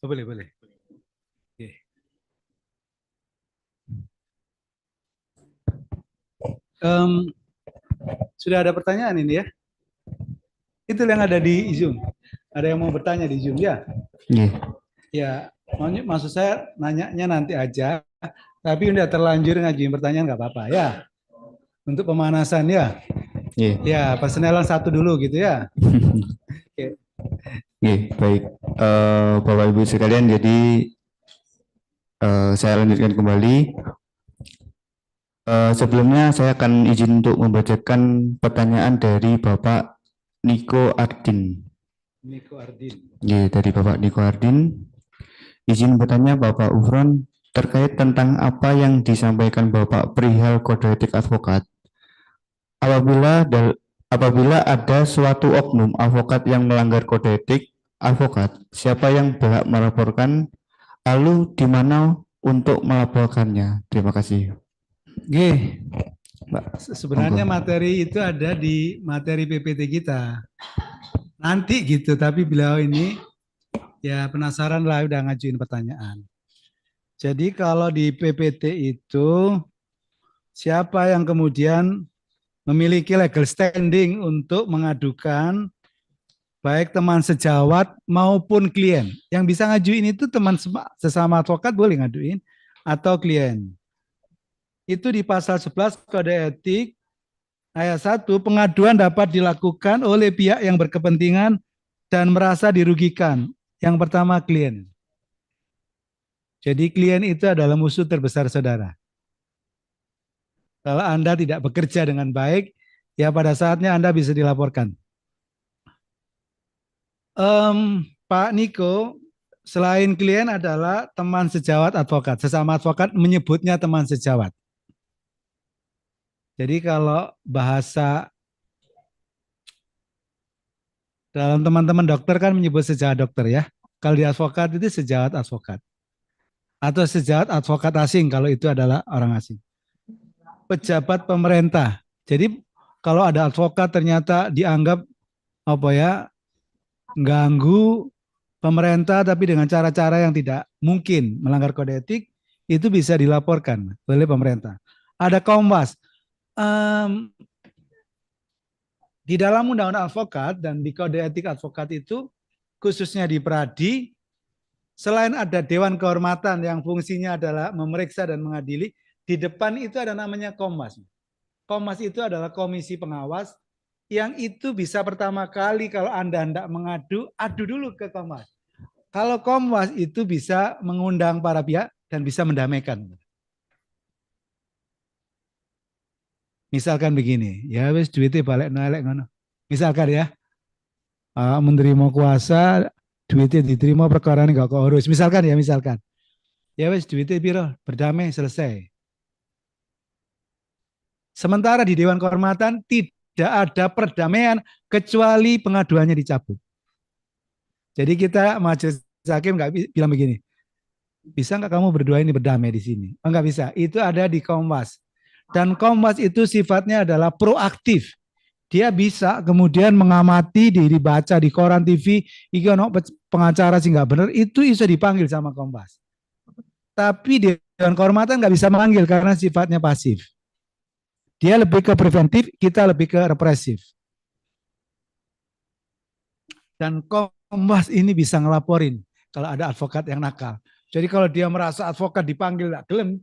Oh, boleh, boleh. Oke. Em, sudah ada pertanyaan ini ya? Itu yang ada di Zoom. Ada yang mau bertanya di Zoom ya? Nggih. Ya, maksud saya nanyanya nanti aja. Tapi udah terlanjur ngajuin pertanyaan nggak apa-apa ya. Untuk pemanasan ya. Nggih. Ya, persenelan satu dulu gitu ya. Oke. Nggih, baik. Bapak Ibu sekalian, jadi saya lanjutkan kembali. Sebelumnya saya akan izin untuk membacakan pertanyaan dari Bapak Niko Ardin. Niko Ardin. Nggih, dari Bapak Niko Ardin. Izin bertanya Bapak Ufron terkait tentang apa yang disampaikan Bapak perihal kode etik advokat. Apabila apabila ada suatu oknum advokat yang melanggar kode etik advokat, siapa yang berhak melaporkan, lalu di mana untuk melaporkannya? Terima kasih, Oke. Mbak. Sebenarnya Monggo. materi itu ada di materi PPT kita. Nanti gitu, tapi beliau ini ya penasaran lah udah ngajuin pertanyaan. Jadi kalau di PPT itu siapa yang kemudian memiliki legal standing untuk mengadukan baik teman sejawat maupun klien. Yang bisa ngajuin itu teman sesama advokat boleh ngaduin atau klien. Itu di pasal 11 Kode Etik ayat 1, pengaduan dapat dilakukan oleh pihak yang berkepentingan dan merasa dirugikan. Yang pertama klien. Jadi klien itu adalah musuh terbesar saudara. Kalau Anda tidak bekerja dengan baik, ya pada saatnya Anda bisa dilaporkan. Pak Niko, selain klien adalah teman sejawat advokat. Sesama advokat menyebutnya teman sejawat. Jadi kalau bahasa dalam teman-teman dokter kan menyebut sejawat dokter ya. Kalau di advokat itu sejawat advokat. Atau sejawat advokat asing kalau itu adalah orang asing. Pejabat pemerintah. Jadi kalau ada advokat ternyata dianggap apa ya, ganggu pemerintah tapi dengan cara-cara yang tidak mungkin melanggar kode etik, itu bisa dilaporkan oleh pemerintah. Ada Kompas. Um, di dalam undang-undang advokat dan di kode etik advokat itu, khususnya di Pradi, selain ada Dewan Kehormatan yang fungsinya adalah memeriksa dan mengadili, di depan itu ada namanya Kompas. Kompas itu adalah komisi pengawas yang itu bisa pertama kali kalau Anda hendak mengadu, adu dulu ke Kompas. Kalau Kompas itu bisa mengundang para pihak dan bisa mendamaikan. Misalkan begini, ya wis duitnya balik nolak ngono. Misalkan ya, Menteri mau kuasa, duitnya diterima perkara ini gak keurus. Misalkan ya, misalkan. Ya wis duitnya biro, berdamai, selesai. Sementara di Dewan Kehormatan tidak ada perdamaian kecuali pengaduannya dicabut. Jadi kita majelis hakim nggak bilang begini, bisa nggak kamu berdua ini berdamai di sini? Oh, nggak bisa. Itu ada di Kompas. Dan Kompas itu sifatnya adalah proaktif. Dia bisa kemudian mengamati, dibaca di koran TV, iki ono pengacara sih nggak benar, itu bisa dipanggil sama Kompas. Tapi Dewan Kehormatan nggak bisa manggil karena sifatnya pasif. Dia lebih ke preventif, kita lebih ke represif. Dan Kompas ini bisa ngelaporin kalau ada advokat yang nakal. Jadi kalau dia merasa advokat dipanggil nggak gelem,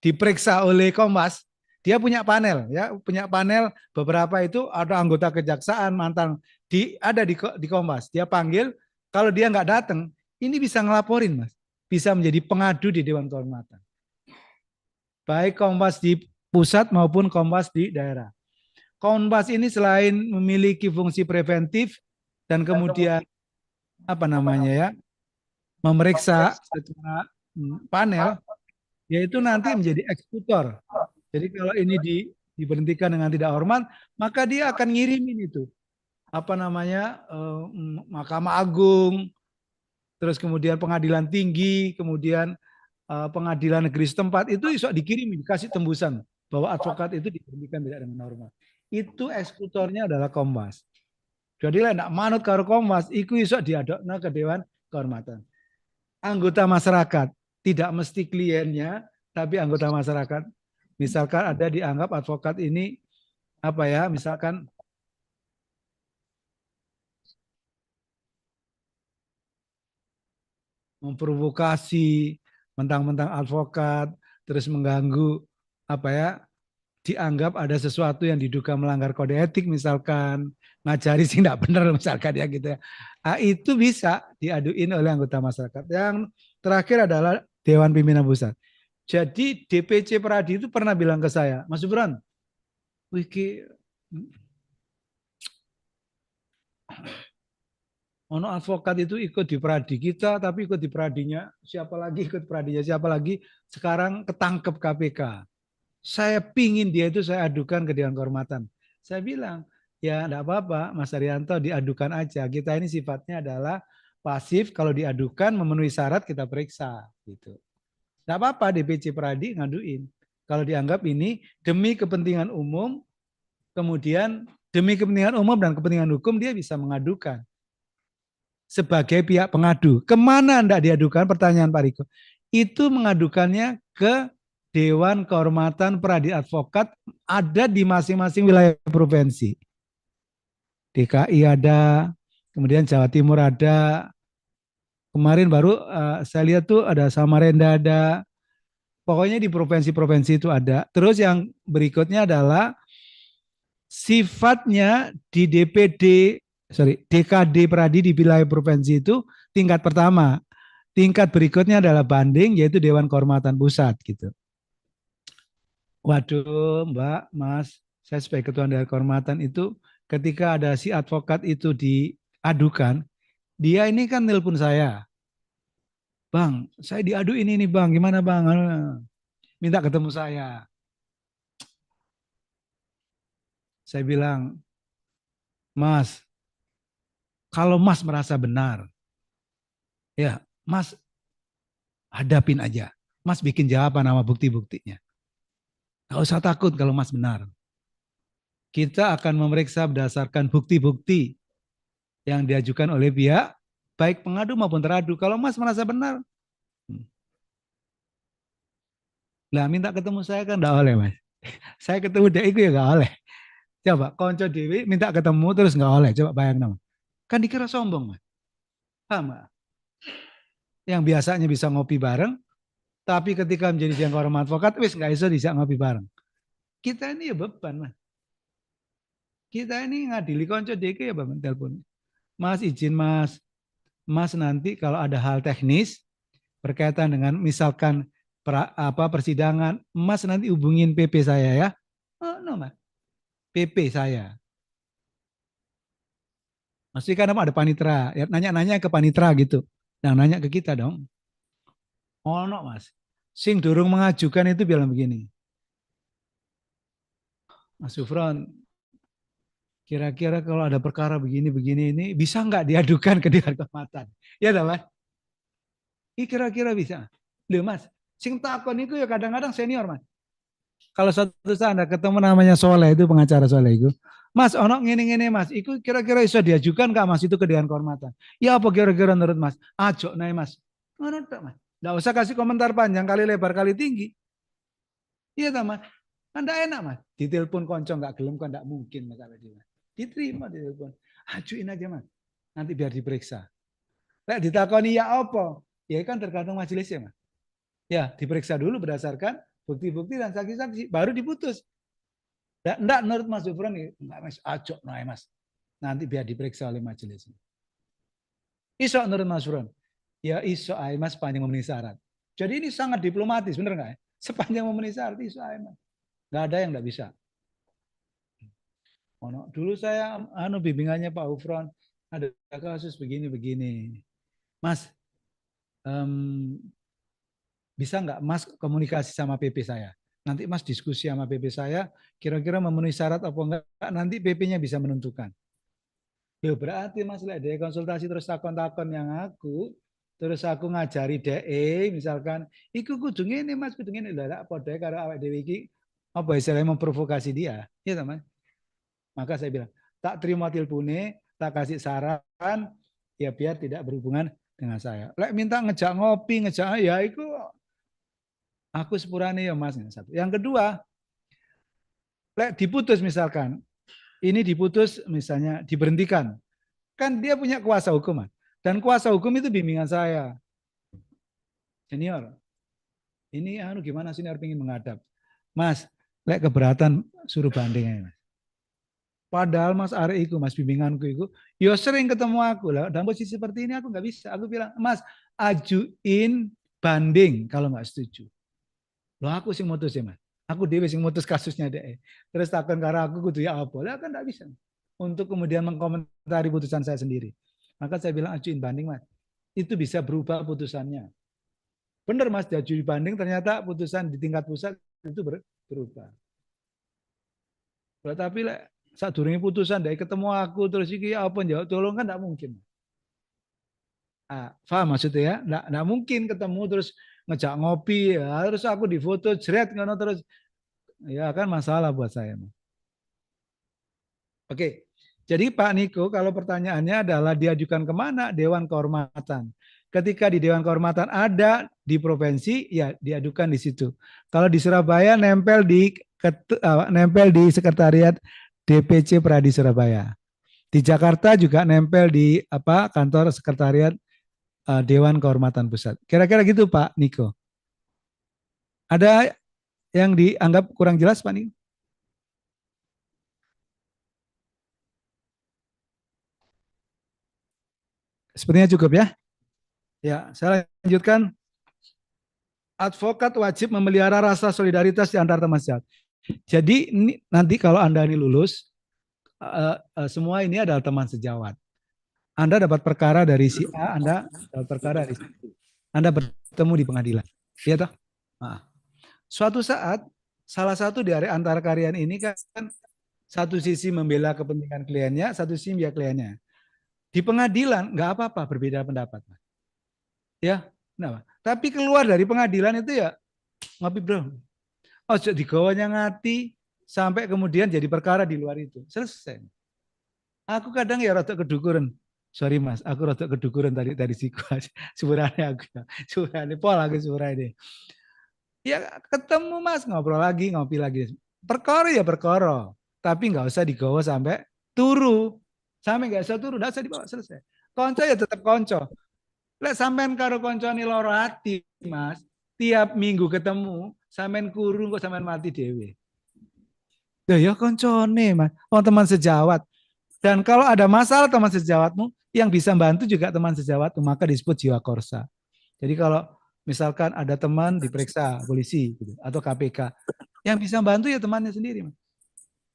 diperiksa oleh Kompas, dia punya panel ya, punya panel beberapa itu ada anggota kejaksaan mantan ada di Kompas. Dia panggil, kalau dia nggak datang, ini bisa ngelaporin Mas, bisa menjadi pengadu di Dewan Kehormatan. Baik Kompas di pusat maupun Kompas di daerah. Kompas ini selain memiliki fungsi preventif dan kemudian apa namanya ya, memeriksa secara panel, yaitu nanti menjadi eksekutor. Jadi kalau ini diberhentikan dengan tidak hormat, maka dia akan ngirimin itu apa namanya Mahkamah Agung, terus kemudian Pengadilan Tinggi, kemudian Pengadilan Negeri setempat itu iso dikirimin, dikasih tembusan bahwa advokat itu diberhentikan tidak dengan hormat. Itu eksekutornya adalah Kompas. Jadi lah nak manut karo Kompas, iku iso diadokno ke Dewan Kehormatan. anggota masyarakat, tidak mesti kliennya, tapi anggota masyarakat. Misalkan ada dianggap advokat ini apa ya, misalkan memprovokasi, mentang-mentang advokat, terus mengganggu apa ya, dianggap ada sesuatu yang diduga melanggar kode etik, misalkan ngajari sih tidak benar misalkan ya gitu ya. Nah, itu bisa diaduin oleh anggota masyarakat. Yang terakhir adalah Dewan Pimpinan Pusat. Jadi DPC Peradi itu pernah bilang ke saya, Mas Subran, Wiki, ono advokat itu ikut di Peradi kita, tapi ikut di Peradinya siapa lagi, ikut Peradinya siapa lagi, sekarang ketangkep KPK. Saya pingin dia itu saya adukan ke Dewan Kehormatan. Saya bilang, ya enggak apa-apa Mas Arianto, diadukan aja. Kita ini sifatnya adalah pasif, kalau diadukan memenuhi syarat kita periksa. Gitu. Enggak apa-apa DPC Peradi ngaduin. Kalau dianggap ini demi kepentingan umum, kemudian demi kepentingan umum dan kepentingan hukum dia bisa mengadukan. Sebagai pihak pengadu. Kemana enggak diadukan? Pertanyaan Pak Riko. Itu mengadukannya ke Dewan Kehormatan Peradi Advokat ada di masing-masing wilayah provinsi. DKI ada, kemudian Jawa Timur ada, kemarin baru saya lihat tuh ada Samarinda ada, pokoknya di provinsi-provinsi itu ada. Terus yang berikutnya adalah sifatnya di DKD Peradi di wilayah provinsi itu tingkat pertama. Tingkat berikutnya adalah banding, yaitu Dewan Kehormatan Pusat gitu. Waduh, Mbak, Mas, saya sebagai ketua Dewan Kehormatan itu ketika ada si advokat itu diadukan, dia ini kan nelpon saya. Bang, saya diaduin ini Bang, gimana Bang? Minta ketemu saya. Saya bilang, Mas, kalau Mas merasa benar, ya Mas hadapin aja. Mas bikin jawaban sama bukti-buktinya. Gak usah takut kalau Mas benar. Kita akan memeriksa berdasarkan bukti-bukti yang diajukan oleh pihak baik pengadu maupun teradu. Kalau Mas merasa benar, lah minta ketemu saya kan enggak oleh Mas. Saya ketemu dia itu ya enggak oleh. Coba konco Dewi minta ketemu terus enggak oleh. Coba bayang nama. Kan dikira sombong Mas. Paham gak? Yang biasanya bisa ngopi bareng, tapi ketika menjadi jangkauan advokat, wis enggak bisa ngopi bareng. Kita ini ya beban Mas. Kita ini ngadili konco DK ya Bapak telepon. Mas izin Mas, Mas nanti kalau ada hal teknis berkaitan dengan misalkan persidangan, Mas nanti hubungin PP saya ya. Oh, no, Mas. PP saya. Mesti kan ada panitra, ya, nanya-nanya ke panitra gitu. Yang nanya ke kita dong. Oh, no, Mas. Sing durung mengajukan itu bilang begini. Mas Sufron, kira-kira kalau ada perkara begini-begini ini bisa nggak diadukan ke Dewan Kehormatan? Ya, dah, Mas. Kira-kira bisa. Loh, Mas, sing takon itu ya kadang-kadang senior, Mas. Kalau suatu saat Anda ketemu namanya Soleh, itu pengacara Soleh itu, Mas, ono ngene-ngene Mas, itu kira-kira bisa diajukan nggak Mas itu ke Dewan Kehormatan? Ya apa kira-kira menurut Mas? Ajo naik Mas. Menurut Mas. Nggak usah kasih komentar panjang kali lebar kali tinggi. Iya tak Mas? Kan enggak enak Mas. Ditelepon konco nggak gelem kan enggak mungkin masalah dia. Diterima ditelepon. Ajuin aja Mas. Nanti biar diperiksa. Lek ditakoni ya apa? Ya kan tergantung majelisnya Mas. Ya diperiksa dulu berdasarkan bukti-bukti dan saksi-saksi. Baru diputus. Enggak menurut Mas Jufran, enggak Mas, ajo naik Mas. Nanti biar diperiksa oleh majelis. Iso menurut Mas Jufran. Ya iso ae Mas sepanjang memenuhi syarat. Jadi ini sangat diplomatis, bener enggak ya? Sepanjang memenuhi syarat iso ae Mas. Enggak ada yang enggak bisa. Dulu saya bimbingannya Pak Ufron, ada kasus begini-begini. Mas, bisa nggak Mas komunikasi sama PP saya? Nanti Mas diskusi sama PP saya, kira-kira memenuhi syarat apa enggak, nanti PP-nya bisa menentukan. Ya berarti Mas lihat dia konsultasi terus takon-takon yang terus aku ngajari DE misalkan, iku kudu ngene Mas, kudu ngene lha padha karo awake dhewe iki apa istilahnya memprovokasi dia, ya teman. Maka saya bilang, tak terima telepone, tak kasih saran, ya biar tidak berhubungan dengan saya. Lek minta ngejak ngopi, ngejak ya itu aku sepurane ya Mas. Satu. Yang kedua, lek diputus misalkan, ini diputus misalnya diberhentikan. Kan dia punya kuasa hukum, Mas. Dan kuasa hukum itu bimbingan saya. Senior, ini anu gimana senior pengen menghadap. Mas, lek keberatan suruh banding aja, Mas. Padahal Mas Ari itu, Mas bimbinganku itu, yo sering ketemu aku lah. Dalam posisi seperti ini aku nggak bisa. Aku bilang, Mas, ajuin banding kalau nggak setuju. Loh aku sing mutus ya Mas. Aku dewe sing mutus kasusnya deh. Terus takkan karena aku kudu ya apa? Lah kan nggak bisa. Untuk kemudian mengkomentari putusan saya sendiri. Maka saya bilang ajuin banding Mas. Itu bisa berubah putusannya. Benar Mas, diajuin banding ternyata putusan di tingkat pusat itu berubah. Tapi saat durungi putusan dari ketemu aku terus iki apa jawab tolong kan tidak mungkin. Paham maksudnya ya? Nggak mungkin ketemu terus ngejak ngopi ya, terus aku difoto jret ngono terus ya kan masalah buat saya. Oke. Jadi Pak Niko kalau pertanyaannya adalah diajukan kemana? Dewan Kehormatan. Ketika di Dewan Kehormatan ada di provinsi ya diadukan di situ. Kalau di Surabaya nempel di sekretariat DPC Pradi Surabaya. Di Jakarta juga nempel di kantor sekretariat Dewan Kehormatan Pusat. Kira-kira gitu Pak Niko. Ada yang dianggap kurang jelas Pak Niko? Sepertinya cukup ya. Ya, saya lanjutkan. Advokat wajib memelihara rasa solidaritas di antara teman sejawat. Jadi ini, nanti kalau Anda ini lulus, semua ini adalah teman sejawat. Anda dapat perkara dari si A, Anda dapat perkara dari si B. Anda bertemu di pengadilan. Iya toh? Nah, suatu saat, salah satu dari antara kalian ini kan satu sisi membela kepentingan kliennya, satu sisi membela kliennya. Di pengadilan nggak apa-apa berbeda pendapat. Ya, nah, tapi keluar dari pengadilan itu ya ngopi bro. Ojo digawanya ngati sampai kemudian jadi perkara di luar itu. Selesai. Aku kadang ya rada kedukuran. Sorry mas, aku rada kedukuran tadi siku aja. Sebenarnya aku ya. Sebenarnya pola aku sebenarnya. Ya ketemu mas, ngobrol lagi, ngopi lagi. Perkara ya perkara. Tapi nggak usah digawa sampai turu. Sampai nggak usah turu, nggak usah dibawa selesai. Konco ya tetap konco. Lek sampean karo koncone loro ati, Mas. Tiap minggu ketemu, sampean kurung kok sampean mati dhewe. Ya koncone, Mas. Oh, teman sejawat. Dan kalau ada masalah teman sejawatmu, yang bisa bantu juga teman sejawatmu, maka disebut jiwa korsa. Jadi kalau misalkan ada teman diperiksa polisi gitu, atau KPK, yang bisa bantu ya temannya sendiri. Mas.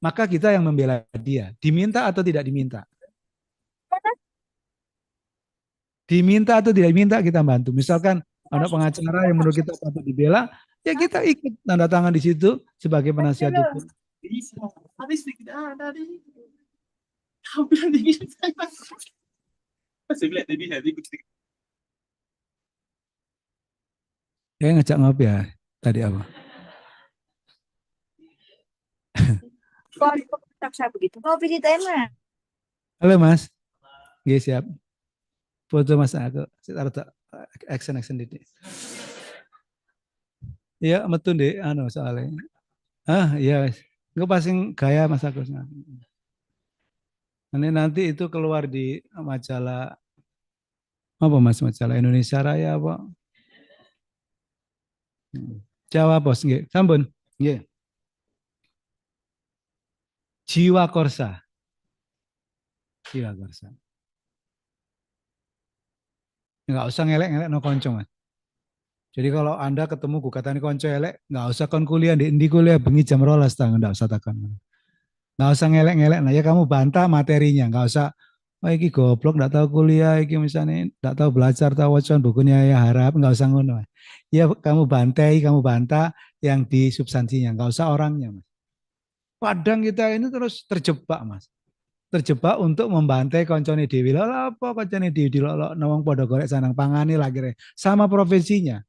Maka kita yang membela dia, diminta atau tidak diminta. Diminta atau tidak diminta kita bantu. Misalkan ada pengacara yang menurut kita patut dibela, ya kita ikut tanda tangan di situ sebagai penasihat hukum. Ya ngajak ngopi ya tadi apa? Kok saya begitu? Ngopi di tema. Halo Mas, Oke, siap. Foto Mas aku taruh action di. Iya, metun deh, anu soalnya. Iya, gue pasing gaya Mas Agus. Nanti itu keluar di majalah apa Mas, majalah Indonesia Raya apa? Jawa Pos nggih. Sampun. Nggih. Jiwa Korsa. Jiwa Korsa. Enggak usah ngelek-ngelek no konco, Mas. Jadi kalau Anda ketemu gugatan konco elek, enggak usah kon kuliah di kuliah bengi jam 12 tang, enggak usah takon. Enggak usah ngelek-ngelek. Nah, ya kamu bantah materinya, enggak usah oh iki goblok enggak tahu kuliah, iki misalnya enggak tahu belajar, tahu wacan bukunya ya harap, enggak usah ngono. Mas. Ya kamu bantai, kamu bantah yang di substansinya, enggak usah orangnya, Mas. Kadang kita ini terus terjebak, Mas. Terjebak untuk membantai koncone dewi. Lah apa koncone dewi dilolok nawang podo golek sanang pangani lagi sama profesinya.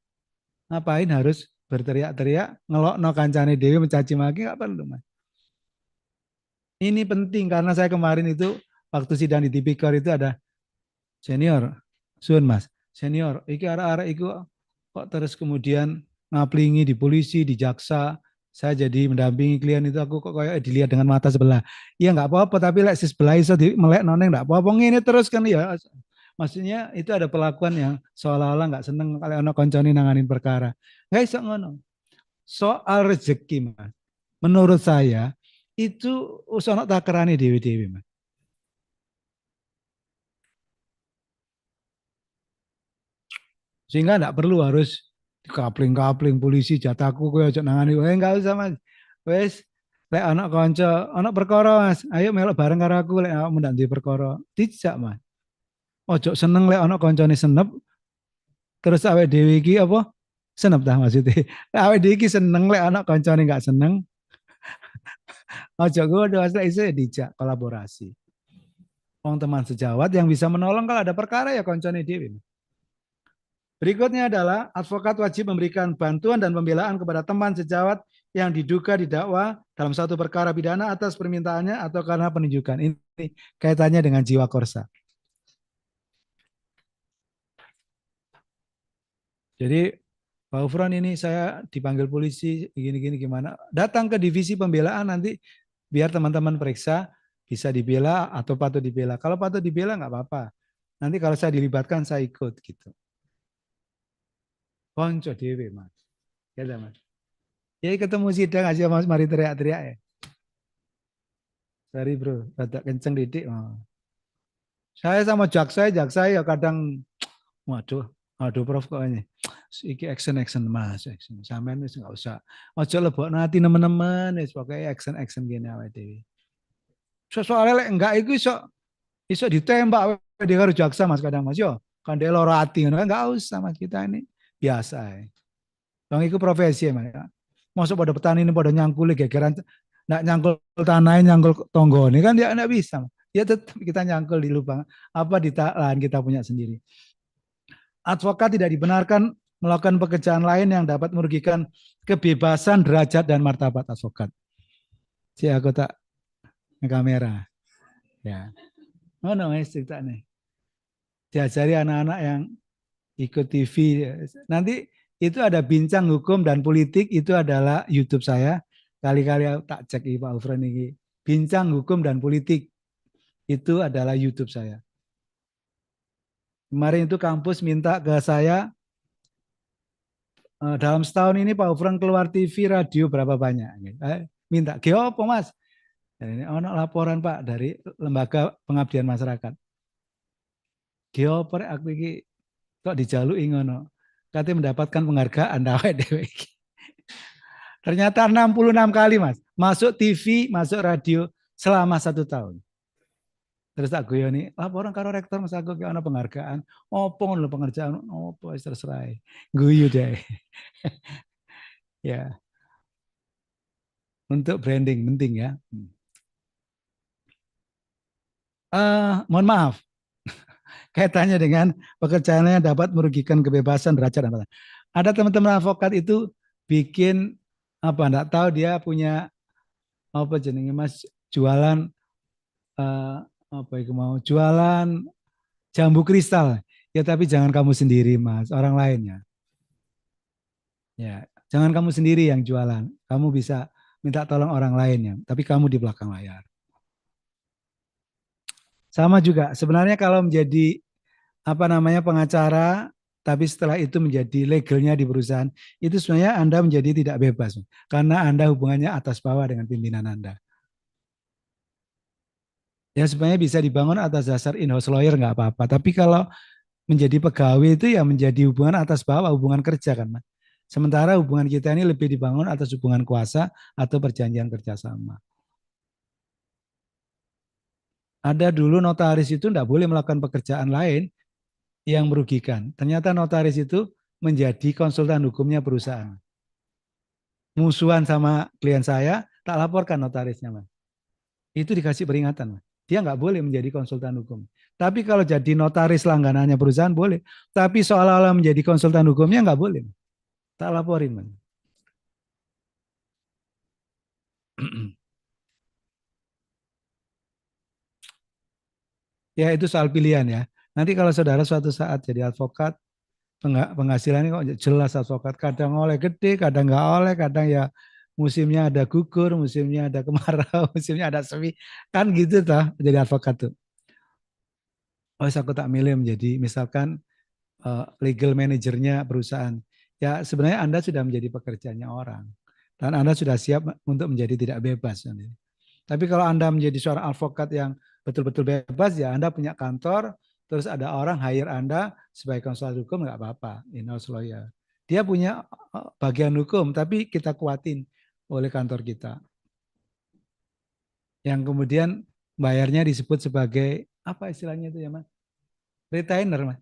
Ngapain harus berteriak-teriak ngelok no kancane dewi mencaci maki nggak perlu mas. Ini penting karena saya kemarin itu waktu sidang di Tipikor itu ada senior Sun mas. senior, iki arek-arek iku kok terus kemudian ngaplingi di polisi, di jaksa, saya jadi mendampingi klien itu aku kok kayak dilihat dengan mata sebelah. Iya nggak apa-apa, tapi lek si sebelah iso di melek noneng nggak apa-apa ini terus kan ya. Maksudnya itu ada perlakuan yang seolah-olah nggak seneng kalau ono konconi nanganin perkara. Nggak iso ngono. Soal rezeki mas, menurut saya itu usono takerane dewi-dewi mas. Sehingga nggak perlu harus kapling-kapling polisi jatahku kowe aja nangani. Enggak usah mas. Wes lek anak kanca, anak perkara mas. Ayo melok bareng karo aku lek awakmu ndak duwe perkara. Dijak mas. Ojo seneng lek anak kancane senep terus awake dhewe iki apa? Senep dah maksudnya. Awake dhewe iki seneng lek anak kancane enggak seneng. Ojo ngono asli iso dijak kolaborasi. Wong teman sejawat yang bisa menolong kalau ada perkara ya kancane dhewe. Berikutnya adalah advokat wajib memberikan bantuan dan pembelaan kepada teman sejawat yang diduga didakwa dalam satu perkara pidana atas permintaannya atau karena penunjukan. Ini kaitannya dengan jiwa korsa. Jadi Pak Ufron ini saya dipanggil polisi gini-gini gimana. Datang ke divisi pembelaan nanti biar teman-teman periksa bisa dibela atau patut dibela. Kalau patut dibela nggak apa-apa. Nanti kalau saya dilibatkan saya ikut gitu. Konco dewe mas. Ya mas. Ya ketemu sidang aja mas mari teriak-teriak ya. Sorry bro, rada kenceng didik. Oh. Saya sama jaksa ya kadang, waduh, aduh prof kok ini. Iki action mas, action. Sampean wis nggak usah. Ojo lebok nanti teman-teman wis pokoke action gini awake dhewe. Soalnya lek enggak iku iso ditembak di karo jaksa mas kadang mas yo. Kan dia loro ati ngono enggak usah mas kita ini biasa ya. Bang iku profesi ya mas. Masuk pada petani ini pada nyangkul gegeran nggak nyangkul tanah nyangkul tonggo ini kan dia nggak bisa. Ya tetap kita nyangkul di lubang apa di lahan kita punya sendiri. Advokat tidak dibenarkan melakukan pekerjaan lain yang dapat merugikan kebebasan, derajat dan martabat advokat. Si aku tak kamera. Ya. Oh no, cerita nih. Diajari anak-anak yang ikut TV. Nanti itu ada bincang hukum dan politik itu adalah YouTube saya. Kali-kali tak cek Pak Ufran ini. Bincang hukum dan politik itu adalah YouTube saya. Kemarin itu kampus minta ke saya dalam setahun ini Pak Ufran keluar TV radio berapa banyak? Minta, apa mas? Dan ini ono laporan Pak dari Lembaga Pengabdian Masyarakat. Apa aku ini kok dijaluki ngono? Katanya mendapatkan penghargaan awake dhewe iki. Ternyata 66 kali mas. Masuk TV, masuk radio selama 1 tahun. Terus tak guyoni, laporan karo rektor mas aku ke ana penghargaan. Opo ngono penghargaan? Opo wis terserah. Guyu deh. Ya. Untuk branding penting ya. Mohon maaf. Kaitannya dengan pekerjaannya dapat merugikan kebebasan derajat dan ada teman-teman advokat itu bikin apa enggak tahu dia punya apa jenenge mas jualan apa itu mau jualan jambu kristal ya tapi jangan kamu sendiri mas orang lainnya ya jangan kamu sendiri yang jualan kamu bisa minta tolong orang lainnya tapi kamu di belakang layar sama juga sebenarnya kalau menjadi apa namanya pengacara tapi setelah itu menjadi legalnya di perusahaan itu sebenarnya Anda menjadi tidak bebas karena Anda hubungannya atas bawah dengan pimpinan Anda. Ya sebenarnya bisa dibangun atas dasar in-house lawyer nggak apa-apa. Tapi kalau menjadi pegawai itu ya menjadi hubungan atas bawah, hubungan kerja kan Mas. Sementara hubungan kita ini lebih dibangun atas hubungan kuasa atau perjanjian kerjasama. Ada dulu notaris itu tidak boleh melakukan pekerjaan lain yang merugikan. Ternyata notaris itu menjadi konsultan hukumnya perusahaan. Musuhan sama klien saya, tak laporkan notarisnya Mas. Itu dikasih peringatan Mas. Dia nggak boleh menjadi konsultan hukum. Tapi kalau jadi notaris langganannya perusahaan boleh. Tapi seolah-olah menjadi konsultan hukumnya nggak boleh. Tak laporin. Man. Ya itu soal pilihan ya. Nanti kalau saudara suatu saat jadi advokat, penghasilannya kok jelas advokat. Kadang oleh gede, kadang nggak oleh, kadang ya musimnya ada gugur, musimnya ada kemarau, musimnya ada sepi. Kan gitu toh jadi advokat tuh. Oh, aku tak milih menjadi misalkan legal manajernya perusahaan. Ya sebenarnya Anda sudah menjadi pekerjaannya orang. Dan Anda sudah siap untuk menjadi tidak bebas. Tapi kalau Anda menjadi seorang advokat yang betul-betul bebas, ya Anda punya kantor, terus ada orang hire Anda sebagai konsultan hukum, nggak apa-apa, in-house lawyer. Dia punya bagian hukum, tapi kita kuatin oleh kantor kita. Yang kemudian bayarnya disebut sebagai, apa istilahnya itu ya Mas? Retainer Mas.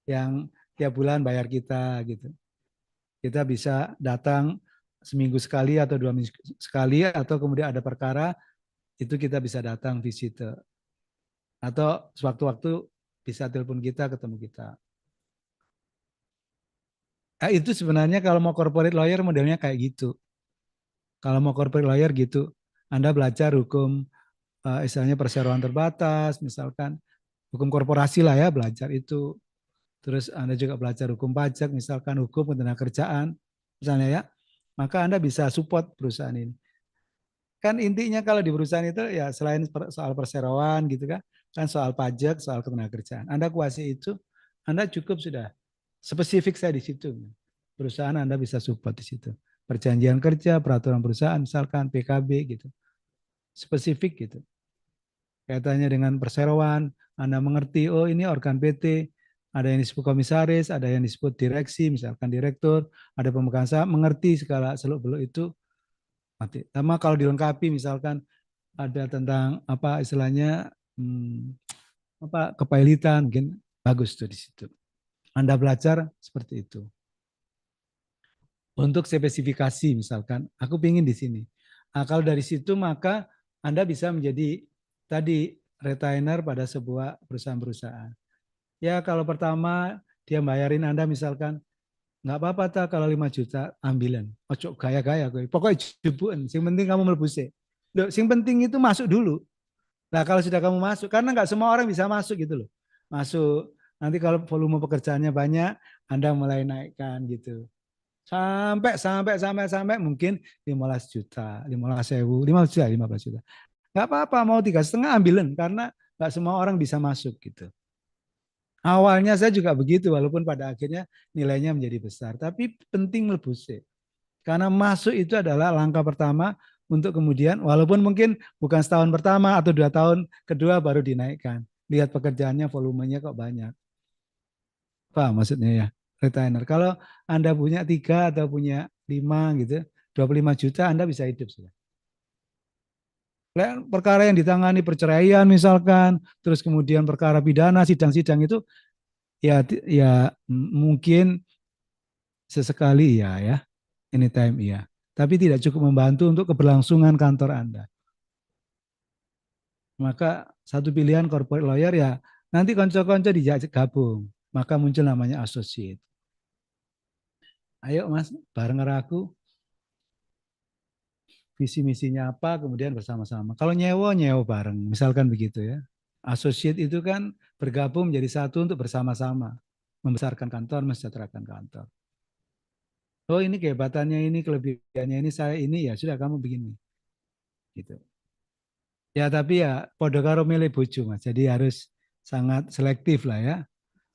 Yang tiap bulan bayar kita gitu. Kita bisa datang seminggu sekali atau 2 minggu sekali, atau kemudian ada perkara, itu kita bisa datang visit. Atau sewaktu-waktu bisa telepon kita, ketemu kita. Nah, itu sebenarnya kalau mau corporate lawyer modelnya kayak gitu. Kalau mau corporate lawyer gitu, Anda belajar hukum istilahnya perseroan terbatas, misalkan hukum korporasi lah ya, belajar itu. Terus Anda juga belajar hukum pajak, misalkan hukum ketenagakerjaan, misalnya ya. Maka Anda bisa support perusahaan ini. Kan intinya kalau di perusahaan itu ya selain soal perseroan gitu kan soal pajak, soal ketenagakerjaan. Anda kuasai itu, Anda cukup sudah. Spesifik saya di situ. Perusahaan Anda bisa support di situ. Perjanjian kerja, peraturan perusahaan, misalkan PKB gitu. Spesifik gitu. Kaitannya dengan perseroan, Anda mengerti, oh ini organ PT, ada yang disebut komisaris, ada yang disebut direksi, misalkan direktur, ada pemegang saham, mengerti segala seluk-beluk itu. Sama kalau dilengkapi misalkan ada tentang apa istilahnya apa kepailitan, mungkin bagus tuh di situ. Anda belajar seperti itu. Untuk spesifikasi misalkan, aku ingin di sini. Nah, kalau dari situ maka Anda bisa menjadi tadi retainer pada sebuah perusahaan-perusahaan. Ya kalau pertama dia bayarin Anda misalkan nggak apa-apa tak kalau 5 juta ambilan. Ojo gaya-gaya gue. Pokoknya jubuan. Yang penting kamu melebuse. Loh, yang penting itu masuk dulu. Nah kalau sudah kamu masuk, karena nggak semua orang bisa masuk gitu loh. Masuk. Nanti kalau volume pekerjaannya banyak, Anda mulai naikkan gitu. Sampai mungkin 15 juta, 15.000, 15 juta, 15 juta. Nggak apa-apa mau 3,5 ambilan karena nggak semua orang bisa masuk gitu. Awalnya saya juga begitu walaupun pada akhirnya nilainya menjadi besar. Tapi penting melebuse. Karena masuk itu adalah langkah pertama untuk kemudian walaupun mungkin bukan setahun pertama atau 2 tahun kedua baru dinaikkan. Lihat pekerjaannya volumenya kok banyak. Paham maksudnya ya? Retainer. Kalau Anda punya 3 atau punya 5 gitu, 25 juta Anda bisa hidup sudah. Perkara yang ditangani perceraian misalkan, terus kemudian perkara pidana, sidang-sidang itu ya mungkin sesekali ya, anytime iya. Tapi tidak cukup membantu untuk keberlangsungan kantor Anda. Maka satu pilihan corporate lawyer ya nanti konco-konco dijajak gabung. Maka muncul namanya associate. Ayo Mas, bareng aku. Visi misinya apa, kemudian bersama-sama. Kalau nyewa bareng, misalkan begitu ya. Associate itu kan bergabung menjadi satu untuk bersama-sama. Membesarkan kantor, mensejahterakan kantor. Oh ini kehebatannya ini, kelebihannya ini, saya ini, ya sudah kamu begini. Gitu. Ya tapi ya podo karo milih bojo Mas. Jadi harus sangat selektif lah ya.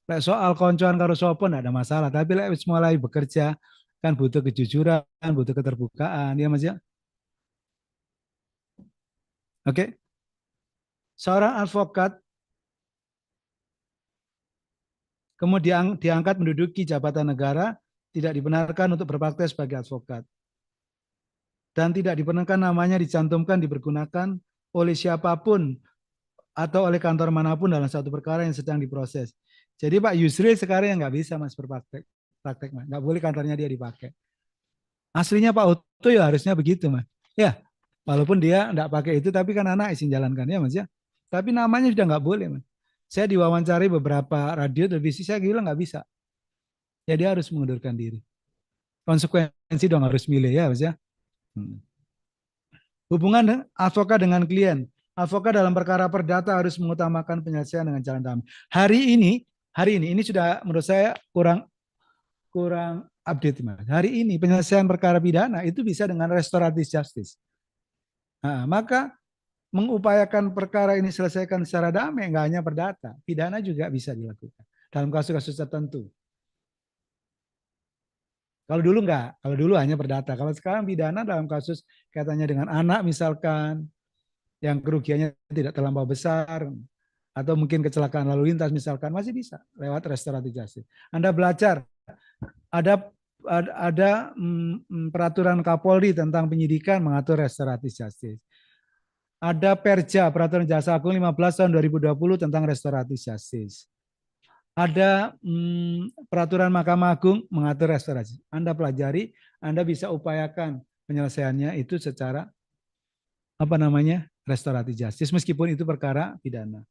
Lek soal koncoan karo sopo enggak ada masalah, tapi lek wis mulai bekerja kan butuh kejujuran, butuh keterbukaan ya Mas ya. Oke. Seorang advokat kemudian diangkat menduduki jabatan negara tidak dibenarkan untuk berpraktek sebagai advokat. Dan tidak dibenarkan namanya dicantumkan, dipergunakan oleh siapapun atau oleh kantor manapun dalam satu perkara yang sedang diproses. Jadi Pak Yusril sekarang yang nggak bisa Mas berpraktek, Mas. Nggak boleh kantornya dia dipakai. Aslinya Pak Otto ya harusnya begitu Mas. Ya, walaupun dia nggak pakai itu, tapi kan anak izin jalankan ya Mas ya. Tapi namanya sudah nggak boleh Mas. Saya diwawancari beberapa radio televisi, saya bilang nggak bisa. Ya dia harus mengundurkan diri. Konsekuensi dong harus milih ya Mas ya. Hubungan advokat dengan klien. Advokat dalam perkara perdata harus mengutamakan penyelesaian dengan jalan damai. Hari ini sudah menurut saya kurang kurang update Mas. Hari ini penyelesaian perkara pidana itu bisa dengan restoratif justice. Nah, maka mengupayakan perkara ini selesaikan secara damai, nggak hanya perdata, pidana juga bisa dilakukan dalam kasus-kasus tertentu. Kalau dulu enggak, kalau dulu hanya perdata. Kalau sekarang pidana dalam kasus kaitannya dengan anak misalkan, yang kerugiannya tidak terlampau besar, atau mungkin kecelakaan lalu lintas misalkan, masih bisa lewat restoratif justice. Anda belajar, ada peraturan Kapolri tentang penyidikan mengatur restoratif justice. Ada Perja, Peraturan Jaksa Agung 15 tahun 2020 tentang restoratif justice. Ada peraturan Mahkamah Agung mengatur restorasi. Anda pelajari, Anda bisa upayakan penyelesaiannya itu secara restoratif justice, meskipun itu perkara pidana.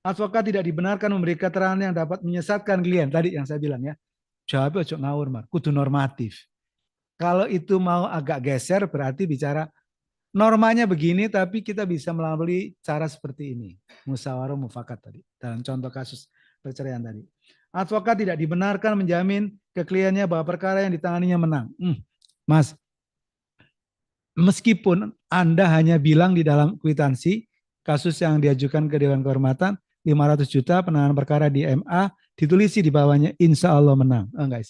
Advokat tidak dibenarkan memberi keterangan yang dapat menyesatkan klien. Tadi yang saya bilang ya, jawabnya ojo ngawur, Mar. Kudu normatif. Kalau itu mau agak geser, berarti bicara normanya begini, tapi kita bisa melalui cara seperti ini. Musyawarah mufakat tadi, dalam contoh kasus perceraian tadi. Advokat tidak dibenarkan menjamin ke kliennya bahwa perkara yang ditanganinya menang. Mas, meskipun Anda hanya bilang di dalam kwitansi, kasus yang diajukan ke Dewan Kehormatan, 500 juta penanganan perkara di MA, ditulisi di bawahnya, insya Allah menang. Enggak,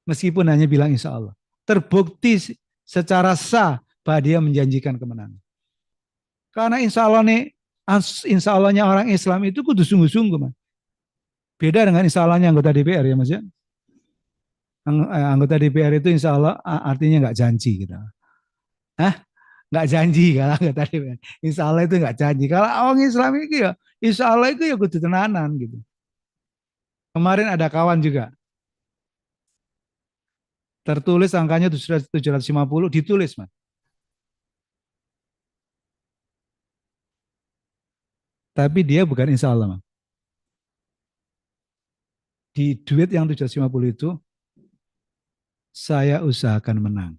meskipun hanya bilang insya Allah. Terbukti secara sah bahwa dia menjanjikan kemenangan. Karena insya Allahnya orang Islam itu kudu sungguh-sungguh, Mas. Beda dengan insya Allahnya anggota DPR ya Mas ya. Anggota DPR itu insya Allah artinya nggak janji gitu. Nggak janji kalau anggota DPR. Insya Allah itu nggak janji. Kalau orang Islam itu ya insya Allah itu ya kudu tenanan gitu. Kemarin ada kawan juga. Tertulis angkanya 750 ditulis Mas. Tapi dia bukan insya Allah Mas. Di duit yang 750 itu saya usahakan menang.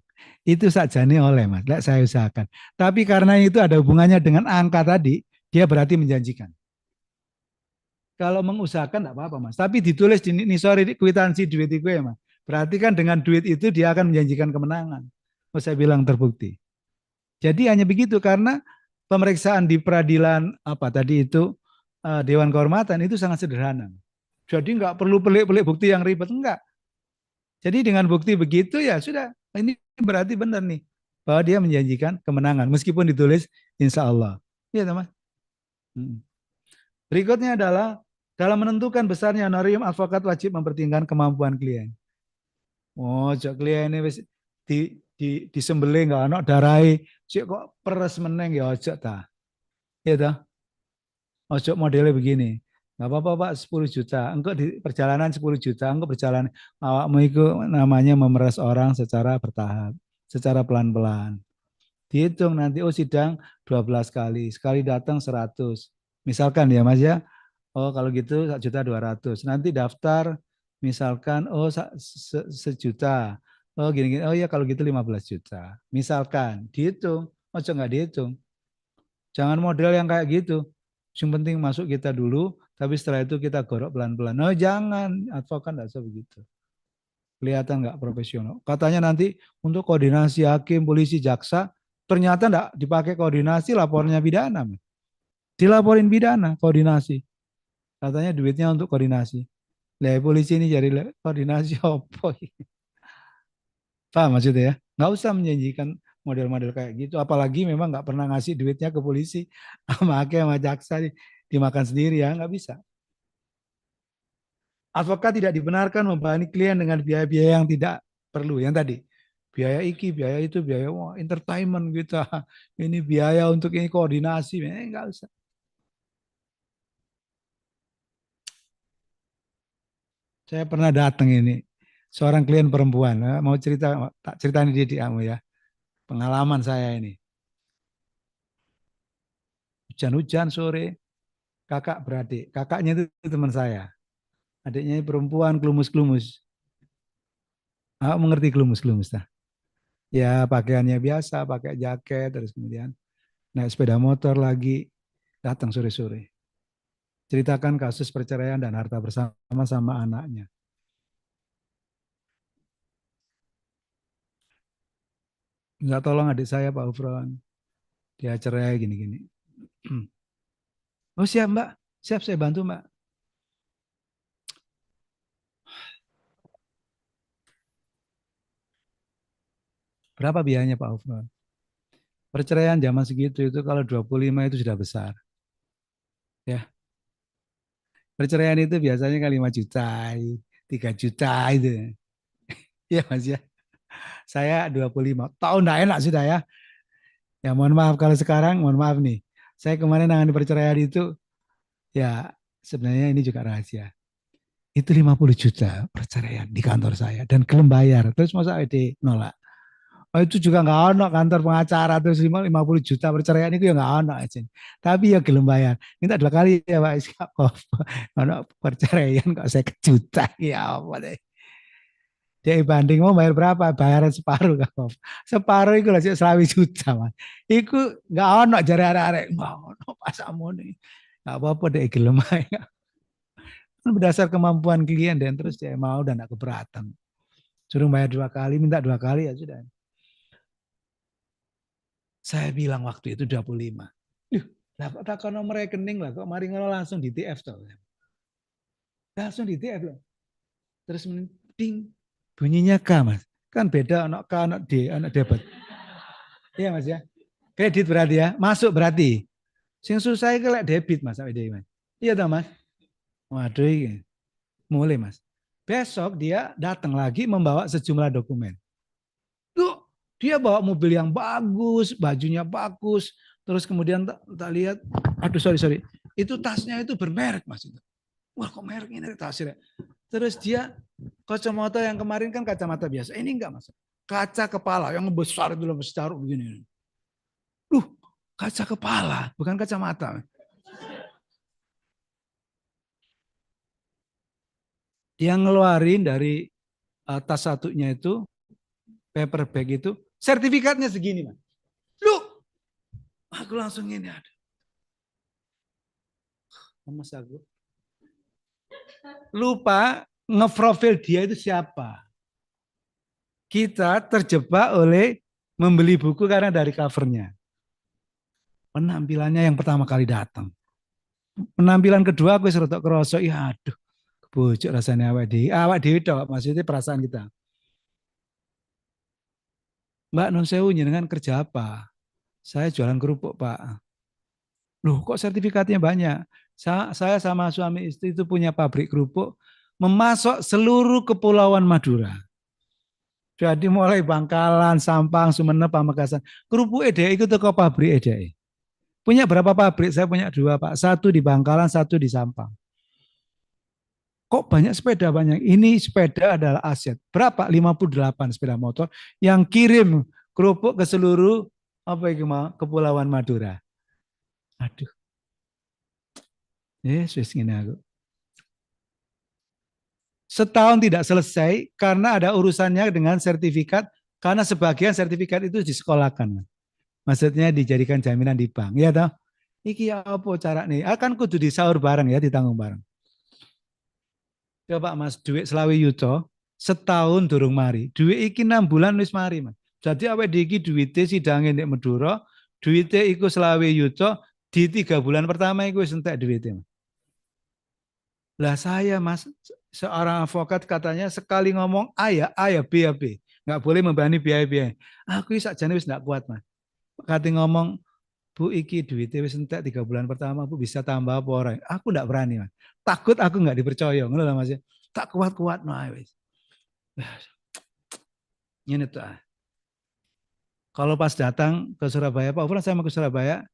Itu saja nih oleh Mas, saya usahakan. Tapi karena itu ada hubungannya dengan angka tadi, dia berarti menjanjikan. Kalau mengusahakan tidak apa-apa Mas. Tapi ditulis di sorry di kwitansi duit itu ya Mas. Berarti kan dengan duit itu dia akan menjanjikan kemenangan. Oh, saya bilang terbukti. Jadi hanya begitu karena pemeriksaan di peradilan apa tadi itu Dewan Kehormatan itu sangat sederhana. Jadi nggak perlu pelik-pelik bukti yang ribet, enggak. Jadi dengan bukti begitu ya sudah, ini berarti benar nih bahwa dia menjanjikan kemenangan meskipun ditulis insya Allah. Iya teman. Berikutnya adalah dalam menentukan besarnya honorarium advokat wajib mempertimbangkan kemampuan klien. Oh, cok klien ini disembelih nggak ono darai, cok kok peres meneng ya ojo ta. Iya toh? Ojo modelnya begini. Nggak apa-apa Pak 10 juta. Engkau di perjalanan 10 juta. Engkau berjalan. Awakmu itu namanya memeras orang secara bertahap. Secara pelan-pelan. Dihitung nanti sidang 12 kali. Sekali datang 100. Misalkan ya Mas ya. Oh kalau gitu 1.200.000. Nanti daftar misalkan sejuta. Oh gini-gini. Oh ya kalau gitu 15 juta. Misalkan dihitung. Ojo nggak dihitung. Jangan model yang kayak gitu. Yang penting masuk kita dulu, tapi setelah itu kita gorok pelan-pelan. No jangan, advokat nggak usah begitu. Kelihatan nggak profesional. Katanya nanti untuk koordinasi hakim, polisi, jaksa, ternyata nggak dipakai koordinasi, lapornya pidana. Dilaporin pidana, koordinasi. Katanya duitnya untuk koordinasi. Lah polisi ini jadi koordinasi apa? Paham maksudnya ya? Nggak usah menjanjikan model-model kayak gitu. Apalagi memang nggak pernah ngasih duitnya ke polisi. Sama hakim sama jaksa dimakan sendiri ya, nggak bisa. Advokat tidak dibenarkan membebani klien dengan biaya-biaya yang tidak perlu. Yang tadi, biaya iki, biaya itu, biaya entertainment gitu. Ini biaya untuk ini koordinasi, nggak usah. Saya pernah datang ini, seorang klien perempuan, mau cerita, tak ceritain di kamu ya. Pengalaman saya ini. Hujan-hujan sore, kakak beradik. Kakaknya itu teman saya. Adiknya perempuan, kelumus-kelumus. Mengerti kelumus-kelumus. Ya pakaiannya biasa, pakai jaket, terus kemudian naik sepeda motor lagi, datang sore-sore. Ceritakan kasus perceraian dan harta bersama sama anaknya. Enggak, tolong adik saya Pak Ufron. Dia cerai gini-gini. Oh siap Mbak, siap saya bantu Mbak. Berapa biayanya Pak Ufron? Perceraian zaman segitu itu kalau 25 itu sudah besar. Ya, perceraian itu biasanya kan 5 juta, 3 juta itu. Iya Mas ya. Saya 25 tahun enggak enak sudah ya. Ya mohon maaf kalau sekarang, mohon maaf nih. Saya kemarin nangani perceraian itu, ya sebenarnya ini juga rahasia. Itu 50 juta perceraian di kantor saya dan gelem bayar. Terus masa ide nolak? Oh, itu juga nggak ono kantor pengacara terus 50 juta perceraian itu ya nggak ono aja. Tapi ya gelem bayar. Minta 2 kali ya Pak Iskak. Ono perceraian kok saya kejuta ya apa deh. Dia banding mau bayar berapa? Bayaran separuh kok. Separuh itu lah 20 juta Mas. Iku nggak ono jare arek-arek. Nggak ono pas nih. Nggak apa-apa deh gelem aja. Kan berdasar kemampuan klien dan terus dia mau dan tidak keberatan. Suruh bayar 2 kali, minta 2 kali ya sudah. Saya bilang waktu itu 25. Lah kok takon nomor rekening lah, kok mari ngono langsung di TF toh. Langsung di TF loh. Terus ding, bunyinya K Mas. Kan beda anak K, anak D, anak debit. Iya Mas ya. Kredit berarti ya, masuk berarti. Sing susah itu lek debit Mas, Mas. Iya toh Mas. Waduh ini. Mulai Mas. Besok dia datang lagi membawa sejumlah dokumen. Tuh, dia bawa mobil yang bagus, bajunya bagus, terus kemudian tak lihat, aduh sorry, itu tasnya itu bermerek Mas. Wah kok merek ini tasnya. Terus dia kacamata yang kemarin kan kacamata biasa, ini enggak Mas. Kaca kepala yang besar itu lebih taruh begini. Kaca kepala, bukan kacamata. Dia ngeluarin dari tas satunya itu, paper bag itu, sertifikatnya segini Mas. Aku langsung ini ada. Mas aku lupa ngeprofil dia itu siapa. Kita terjebak oleh membeli buku karena dari covernya. Penampilannya yang pertama kali datang. Penampilan kedua aku serotok kerosok, ya aduh, kebujuk rasanya awak dewi dok, maksudnya perasaan kita. Mbak non sewu dengan kerja apa? Saya jualan kerupuk Pak. Loh kok sertifikatnya banyak? Saya sama suami istri itu punya pabrik kerupuk, memasok seluruh kepulauan Madura. Jadi mulai Bangkalan, Sampang, Sumeneb, Pamekasan. Kerupuk EDE itu ke pabrik EDE. Punya berapa pabrik? Saya punya 2 Pak. Satu di Bangkalan, satu di Sampang. Kok banyak sepeda banyak? Ini sepeda adalah aset. Berapa? 58 sepeda motor yang kirim kerupuk ke seluruh kepulauan Madura. Aduh. Yesus ini aku. Setahun tidak selesai karena ada urusannya dengan sertifikat, karena sebagian sertifikat itu disekolahkan. Maksudnya dijadikan jaminan di bank. Ya toh? Iki ya apa cara nih? Akan kudu disaur bareng ya, ditanggung bareng. Coba Mas, duit selawe yuto setahun durung mari. Duit iki 6 bulan wis mari, Mas. Jadi awake dhewe iki duwite sidange nek Madura, duwite iku selawe yuto di 3 bulan pertama iku wis entek duwite, Mas. Lah saya Mas, seorang advokat katanya sekali ngomong A ya B ya B. Nggak boleh membebani biaya-biaya. Aku sakjane wis nggak kuat Mas. Kati ngomong, Bu iki duitnya wis entek 3 bulan pertama Bu bisa tambah apa ora? Aku nggak berani Mas. Takut aku nggak dipercaya ngono lah Mas. Tak kuat-kuat no wis. Ini tuh. Kalau pas datang ke Surabaya, Pak Ufran saya mau ke Surabaya,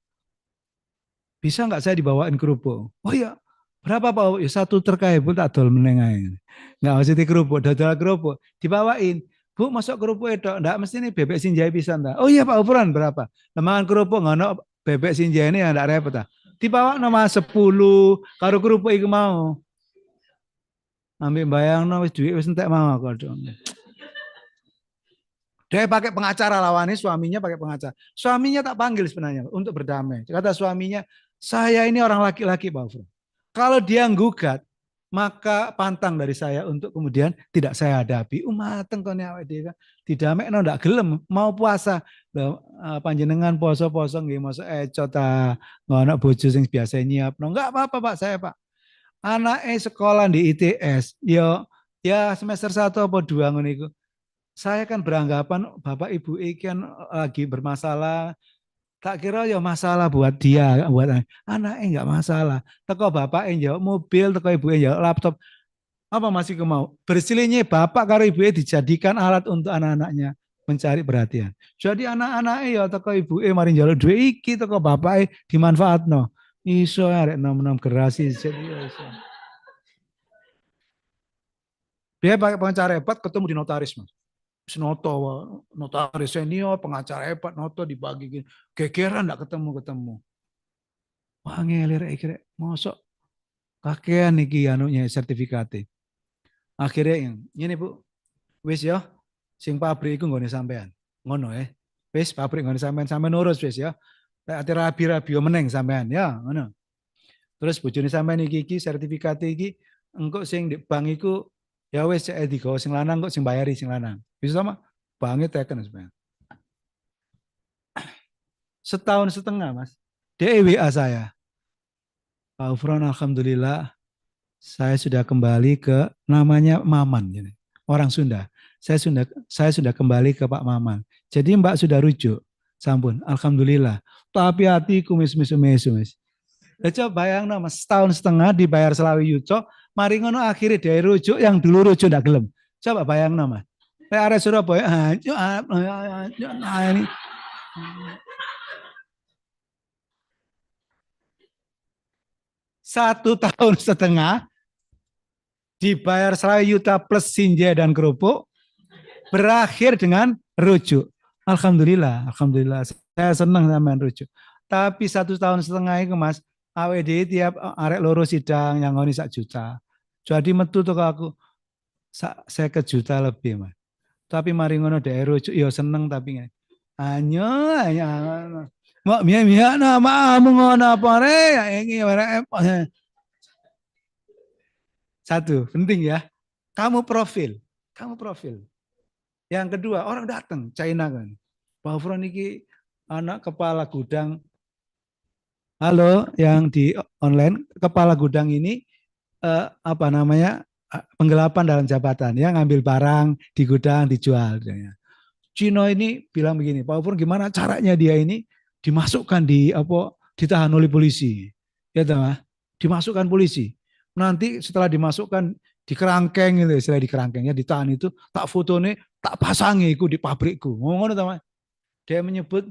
bisa nggak saya dibawain kerupuk? Oh iya, berapa Pak? Ya, 1 terkait Bu tak dol meneng ae. Nggak mesti kerupuk, dodol kerupuk, dibawain. Bu masuk kerupuk itu, enggak mesti nih bebek sinjai pisan enggak. Oh iya Pak Ufran berapa? Lemangan kerupuk ngono bebek sinjai ini enggak repot ah. Dibawa nama 10 karo kerupuk iku mau. Ambil bayang no wis duit wis entek mau aku. Dia pakai pengacara lawannya, suaminya pakai pengacara. Suaminya tak panggil sebenarnya untuk berdamai. Kata suaminya, saya ini orang laki-laki Pak Ufran. Kalau dia gugat, maka pantang dari saya untuk kemudian tidak saya hadapi. Mateng kene awake dhewe didamekno ndak gelem mau puasa. Lho, panjenengan poso-poso nggih mosok eco ta ngono bojo sing biasa nyiapno. Enggak apa-apa Pak, saya Pak. Anake sekolah di ITS, ya semester 1 apa 2 ngono iku. Saya kan beranggapan Bapak Ibu iki kan lagi bermasalah. Tak kira ya masalah buat dia, buat anaknya enggak masalah. Teko bapak jawab mobil, teko ibu jawab laptop. Apa masih mau? Bersilihnya bapak karo ibu dijadikan alat untuk anak-anaknya mencari perhatian. Jadi anak-anaknya ya teko ibu mari njaluk duit iki, teko bapak dimanfaatno. Iso arek nom-nom gerasi jadi iso. Dia pakai pengacara hebat ketemu di notaris mas. Noto, notaris senior, pengacara hebat, noto dibagi gini. Gegeran enggak ketemu-ketemu. Wah ngelir kira mosok kakean iki anunya sertifikate. Akhirnya ini Bu, wis ya, sing pabrik iku nggone sampean. Ngono wis pabrik nggone sampean urus wis ya. Ate rabi-rabi meneng sampean ya, ngono. Terus bojone sampean iki sertifikate iki engko sing di bank iku ya wis digawa sing lanang kok sing bayari sing lanang. Bisa sama banget teken sampean. Setahun setengah Mas. Dia WA saya. Pak Ufron, alhamdulillah saya sudah kembali ke namanya Maman, orang Sunda. Saya sudah kembali ke Pak Maman. Jadi Mbak sudah rujuk, sampun, alhamdulillah. Tapi hatiku mis. Coba bayang mas, setahun setengah dibayar selawi yuto, mari ngono akhirnya dia rujuk yang dulu rujuk ndak gelem. Coba bayang mas. Area Surabaya, ini. 1,5 tahun dibayar Yuta plus sinja dan kerupuk berakhir dengan rujuk. Alhamdulillah saya senang sama rujuk. Tapi 1,5 tahun itu mas, AWD tiap arek loro sidang yang ngoni 1 juta. Jadi metu tuh aku saya ke juta lebih mas. Tapi mari ngono daerah rujuk, ya seneng tapi hanya Mak mia nama ngono apa re ini satu penting ya. Kamu profil. Yang kedua orang datang China kan. Pak Ufron ini anak kepala gudang. Halo yang di online kepala gudang ini apa namanya penggelapan dalam jabatan ya ngambil barang di gudang dijual. Cino ini bilang begini, Pak Ufron gimana caranya dia ini dimasukkan ditahan oleh polisi. Ya teman, dimasukkan polisi. Nanti setelah dimasukkan di kerangkeng itu, istilah di kerangkengnya ditahan itu, tak fotonya, tak pasangi itu di pabrikku. Ngomong teman. Dia menyebut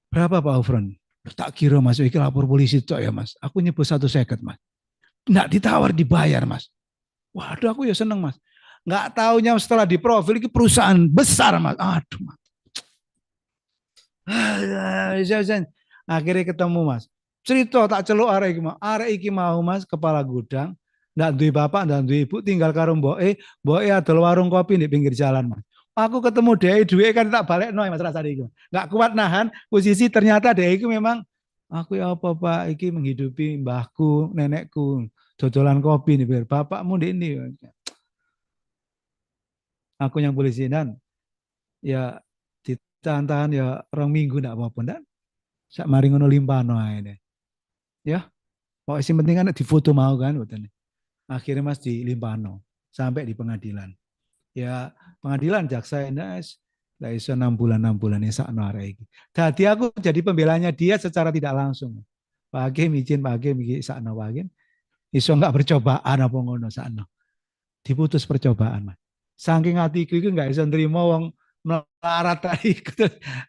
berapa Pak Ufron? Tak kira mas, iki lapor polisi cok ya mas. Aku nyebut 1 seket mas. Nggak ditawar dibayar mas. Waduh aku ya seneng mas. Nggak taunya setelah di profil ini perusahaan besar mas. Aduh mas. Akhirnya ketemu mas. Cerita tak celuk arek iki mau mas kepala gudang. Ndak duwe bapak, ndak duwe ibu, tinggal karo mboke adol warung kopi di pinggir jalan mas. Aku ketemu dia duwe kan tak balik mas rasane iku. Nggak kuat nahan posisi ternyata dia itu memang aku ya apa Pak iki menghidupi mbahku, nenekku, dodolan kopi nih biar bapakmu di ini. Aku yang polisi dan ya ditahan-tahan ya 2 minggu ndak apa-apa ndak. Sak mari ngono limpano ae. Ya. Pokoknya sing penting kan difoto mau kan betul. Akhirnya Mas di limpano sampai di pengadilan. Ya, pengadilan jaksa NS lah iso 6 bulan ya sakno arek iki. Dadi aku jadi pembelanya dia secara tidak langsung. Pak Hakim izin Pak Hakim iki sakno Pak Hakim. Iso enggak percobaan apa ngono sakno. Diputus percobaan Mas. Saking hatiku itu enggak iso nrimo wong melarat tadi.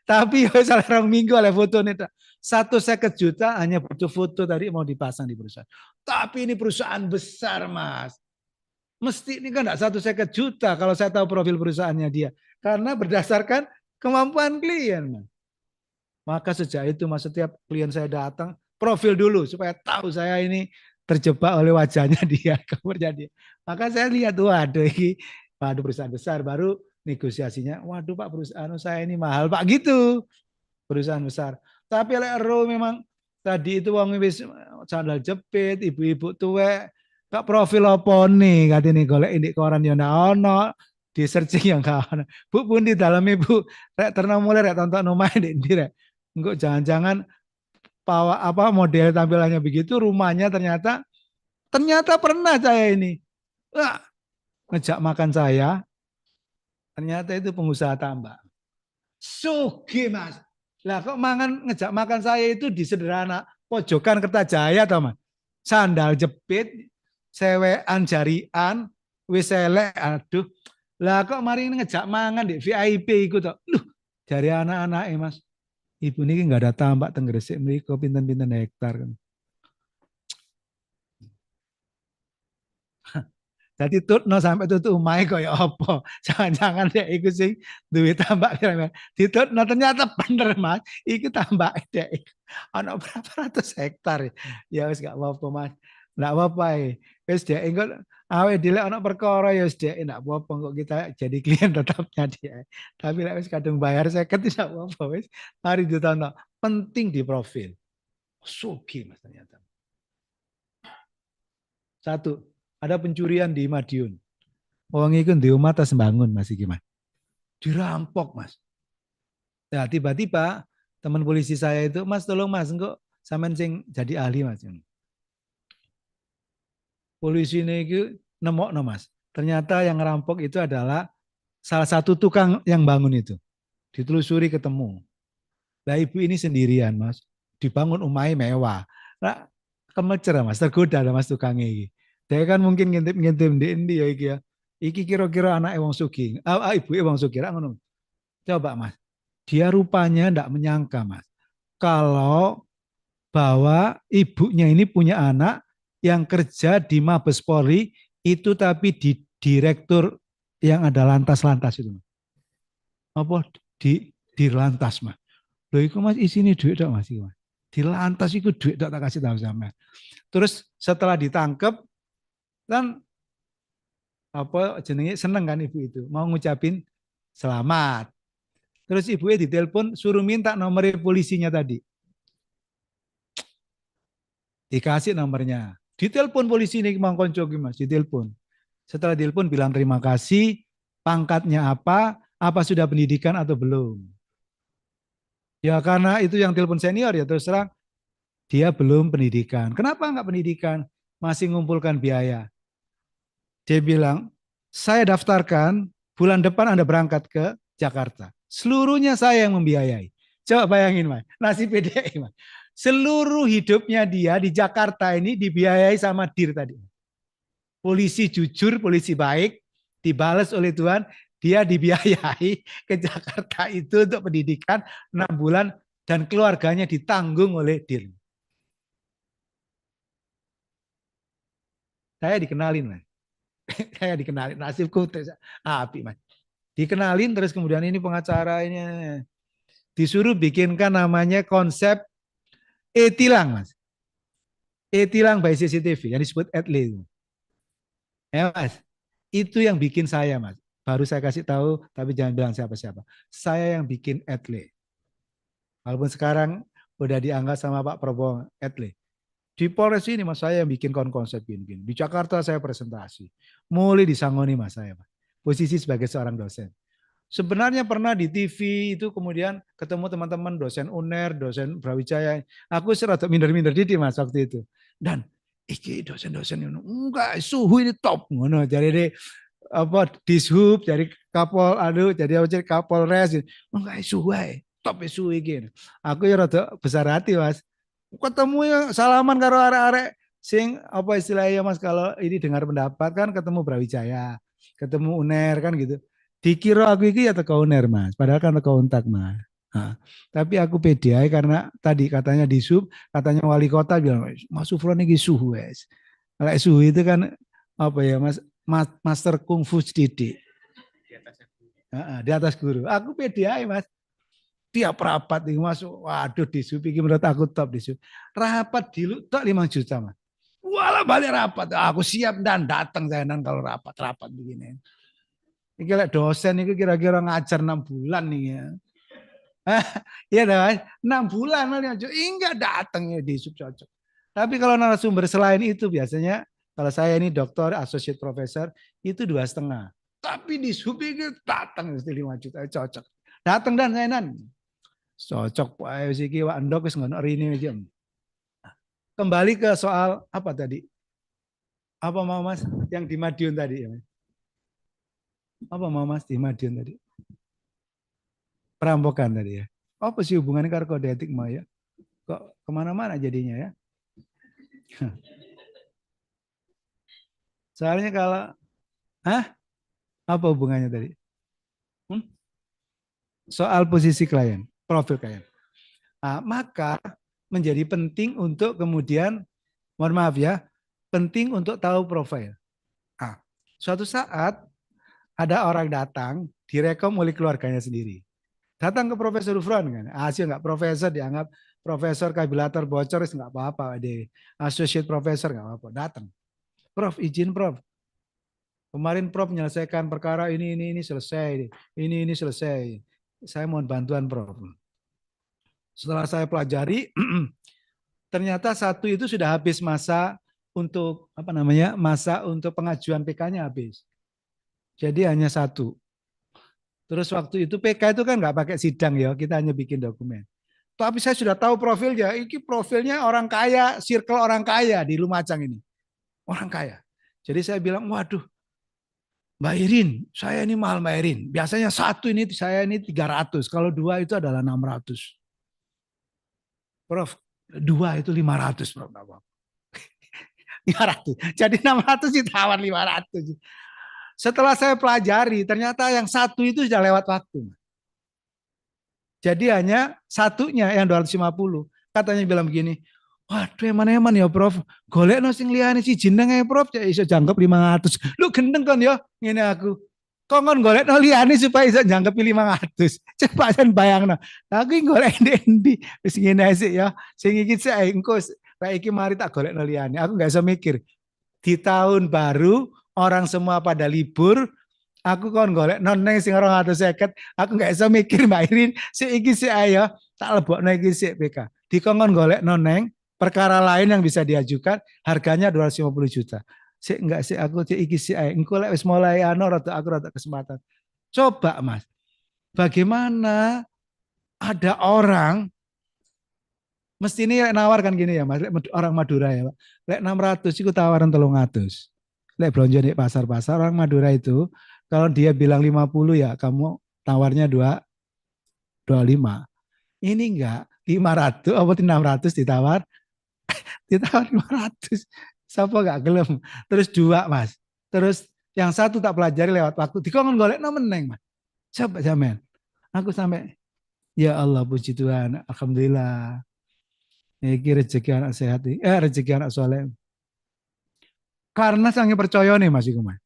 Tapi ya salah 2 minggu oleh foto nih. 1,50 juta hanya butuh foto tadi mau dipasang di perusahaan. Tapi ini perusahaan besar mas. Mesti ini kan enggak 1,50 juta kalau saya tahu profil perusahaannya dia. Karena berdasarkan kemampuan klien mas. Maka sejak itu mas setiap klien saya datang profil dulu supaya tahu saya ini terjebak oleh wajahnya dia. Dia. Maka saya lihat waduh ini perusahaan besar baru negosiasinya. Waduh Pak perusahaan saya ini mahal Pak gitu. Perusahaan besar. Tapi LRO memang tadi itu wong wis sandal jepit, ibu-ibu tuwek, Kak profil apa nih katanya golek ini koran ya ndak ono, di searching yang gak ono. Bu pun di dalam ibu rek terno mulai rek tonton omahe ndek ndi rek. Engko jangan-jangan apa model tampilannya begitu, rumahnya ternyata ternyata pernah saya ini. Wah, ngejak makan saya, ternyata itu pengusaha tambak. Sugi mas. Lah kok mangan ngejak makan saya itu di sederhana pojokan Kertajaya tau mas. Sandal jepit, sewean jarian, wis elek, aduh. Lah kok mari ngejak mangan di VIP iku to. Loh, dari anak-anak mas. Ibu ini nggak ada tambak teng Gresik mriko pinten-pinten hektar kan. Jadi tutno sampai tutup umai kaya apa. Jangan-jangan dek iku sing duwe tambak kira-kira. Ditutno ternyata bener Mas. Iku tambak dek. Ana berapa ratus hektar. Ya wis gak apa-apa Mas. Nggak apa-apa wis dek engko awe dile ana perkara ya wis dek ndak apa-apa kok kita jadi klien tetapnya dia. Tapi lek wis kadung bayar 50 tidak apa-apa wis. Mari ditonton. Penting di profil. Sugi Mas ternyata. Satu, ada pencurian di Madiun. Wong iku di omah tas bangun Mas iki Mas. Dirampok Mas. Ya tiba-tiba teman polisi saya itu, Mas tolong Mas, engko sampean sing jadi ahli Mas. Polisi ini itu nemokno Mas. Ternyata yang ngerampok itu adalah salah satu tukang yang bangun itu. Ditelusuri ketemu. Lah ibu ini sendirian Mas. Dibangun umai mewah. Nah, kemecer Mas, tergoda lah Mas tukangnya ini. Dia kan mungkin ngintip-ngintip di Indi ya iki ya. Iki kira-kira anak wong sugih. Ibu wong sugih ngono. Coba Mas. Dia rupanya ndak menyangka Mas. Kalau bahwa ibunya ini punya anak yang kerja di Mabes Polri itu tapi di direktur yang ada lantas-lantas itu. Apa di lantas Mas. Loh iku Mas isine duit tok Mas iku. Di lantas iku duit tok tak kasih tahu sama. Terus setelah ditangkap kan apa jenenge seneng kan ibu itu mau ngucapin selamat. Terus ibunya ditelepon suruh minta nomor polisinya tadi. Dikasih nomornya. Ditelepon polisi ini Mang Konco Mas, ditelepon. Setelah ditelepon bilang terima kasih, pangkatnya apa sudah pendidikan atau belum. Ya karena itu yang telepon senior ya terus terang dia belum pendidikan. Kenapa enggak pendidikan? Masih ngumpulkan biaya. Dia bilang, saya daftarkan bulan depan Anda berangkat ke Jakarta. Seluruhnya saya yang membiayai. Coba bayangin Mas, nasib PDI Mas. Seluruh hidupnya dia di Jakarta ini dibiayai sama DIR tadi. Polisi jujur, polisi baik, dibalas oleh Tuhan, dia dibiayai ke Jakarta itu untuk pendidikan 6 bulan dan keluarganya ditanggung oleh DIR. Saya dikenalin Mas. Saya dikenalin nasibku api Mas. Dikenalin terus kemudian ini pengacara ini disuruh bikinkan namanya konsep e-tilang Mas. E-tilang by CCTV yang disebut ETLE. Ya Mas, itu yang bikin saya Mas. Baru saya kasih tahu tapi jangan bilang siapa-siapa. Saya yang bikin ETLE. Walaupun sekarang udah dianggap sama Pak Prabowo ETLE. Di Polres ini Mas saya yang bikin konsep gini-gini. Di Jakarta saya presentasi. Mulai disangoni Mas saya Mas. Posisi sebagai seorang dosen. Sebenarnya pernah di TV itu kemudian ketemu teman-teman dosen UNER, dosen Brawijaya. Aku serata minder-minder didi Mas waktu itu. Dan iki dosen-dosen ini enggak suhu ini top ngono. Jadi apa dishub, jadi kapol jadi apa jadi Kapolres. Enggak suhu top suhu iki. Aku ya rada besar hati Mas. Ketemu yang salaman karo arek-arek sing apa istilahnya Mas kalau ini dengar pendapat kan ketemu Brawijaya, ketemu UNER kan gitu. Dikira aku iki ya teko UNER Mas, padahal kan teko Untak Mas. Nah, tapi aku pede aja karena tadi katanya di sub, katanya wali kota bilang Mas Sufron iki suhu wes. Lek suhu itu kan apa ya Mas, master kungfu didik. Di atas guru. Aku pede aja Mas. Tiap rapat nih masuk, waduh di sub iki menurut aku top di sub. Rapat di tok 5 juta Mas. Walah balik rapat, aku siap dan datang saya dan kalau rapat begini. Ini lek dosen itu kira-kira ngajar 6 bulan nih ya. Iya dah, 6 bulan malah enggak datang ya di sub cocok. Tapi kalau narasumber selain itu biasanya Kalau saya ini doktor, associate professor, itu 2,5. Tapi di Subi datang 5 juta, cocok. Datang dan saya nan. Cocok Pak siki Wak Endok wis ngono rene aja. Kembali ke soal apa tadi? Apa mau Mas yang di Madiun tadi ya? Apa mau Mas di Madiun tadi? Perampokan tadi ya. Apa sih hubungannya karo kode etik mau ya? Kok kemana-mana jadinya ya? Soalnya kalau, apa hubungannya tadi? Soal posisi klien, profil klien. Nah, maka menjadi penting untuk kemudian, mohon maaf ya, penting untuk tahu profil. Nah, suatu saat ada orang datang direkom oleh keluarganya sendiri. Datang ke Profesor Ufron kan, hasil nggak profesor dianggap profesor kabilator bocor nggak apa-apa deh, associate profesor nggak apa-apa, datang. Prof izin Prof, kemarin Prof menyelesaikan perkara ini selesai, ini selesai. Saya mohon bantuan Prof. Setelah saya pelajari, ternyata satu itu sudah habis masa untuk masa untuk pengajuan PK-nya habis. Jadi hanya satu. Terus waktu itu PK itu kan nggak pakai sidang ya, kita hanya bikin dokumen. Tapi saya sudah tahu profilnya, ini profilnya orang kaya, circle orang kaya di Lumajang ini. Orang kaya. Jadi saya bilang, waduh, Mbak Irin, saya ini mahal Mbak Irin. Biasanya satu ini saya ini 300, kalau dua itu adalah 600. Prof, dua itu 500, Prof. 500. Jadi 600 ditawar 500. Setelah saya pelajari, ternyata yang satu itu sudah lewat waktu. Jadi hanya satunya yang 250. Katanya bilang begini, waduh eman-eman ya Prof, golek no sing liyane si jeneng ya Prof, ya iso jangkep 500. Lu gendeng kan ya, ngene aku. Kongkon golek no liyane supaya iso jangkep 500. Coba sen bayangno. Aku golek endi wis ngene sik ya. Sing iki sik engko iki mari tak golek no liyane. Aku enggak bisa mikir. Di tahun baru orang semua pada libur, aku kon golek noneng sing 250, aku nggak bisa mikir Mbak Irin, si iki si ayo tak lebokno iki si PK. Dikongkon golek noneng perkara lain yang bisa diajukan harganya 250 juta. Si enggak si aku si iki si ayo, engko lek wis mulai aku rada kesempatan. Coba Mas, bagaimana ada orang mesti ini nawarkan gini ya Mas, orang Madura ya Pak. Lek 600 itu tawaran 300. Lek belanja di pasar-pasar orang Madura itu kalau dia bilang 50 ya kamu tawarnya 25. Ini enggak 500 apa 600 ditawar 500. Siapa enggak gelem. Terus dua Mas. Terus yang satu tak pelajari lewat waktu. Dikongkon golek meneng Mas. Coba jamin. Aku sampai ya Allah puji Tuhan. Alhamdulillah. Iki rezeki anak sehat. Rezeki anak soleh. Karena sangat percaya nih Mas Iku Mas.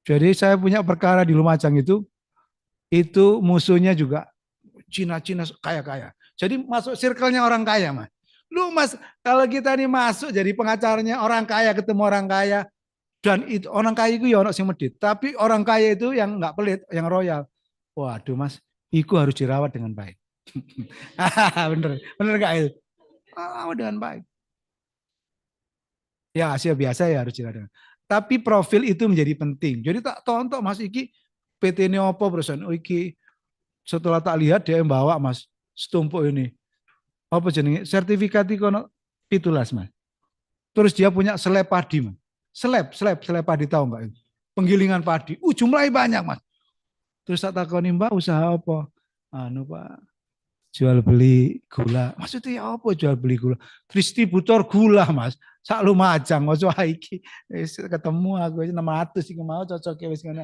Jadi saya punya perkara di Lumajang itu musuhnya juga Cina-Cina kaya-kaya. Jadi masuk circle-nya orang kaya Mas. Lu Mas, kalau kita ini masuk jadi pengacaranya orang kaya ketemu orang kaya, dan itu orang kaya itu ya orang sing medit, tapi orang kaya itu yang nggak pelit, yang royal. Waduh Mas, itu harus dirawat dengan baik. Bener nggak itu? Rawat dengan baik. Ya Asia biasa ya harus dirawat. Tapi profil itu menjadi penting. Jadi tak tonton Mas iki PT ini apa perusahaan? Oh iki setelah tak lihat dia yang bawa Mas setumpuk ini. Apa jenenge? Sertifikat kono 17 Mas. Terus dia punya seleb padi Mas. Seleb padi tahu enggak? Penggilingan padi. Jumlahnya banyak Mas. Terus tak takoni Mbak usaha apa? Anu Pak, jual beli gula. Maksudnya apa jual beli gula? Distributor gula Mas. Sak Lumajang ojo iki ketemu aku 600 iki mau cocok wis ngono.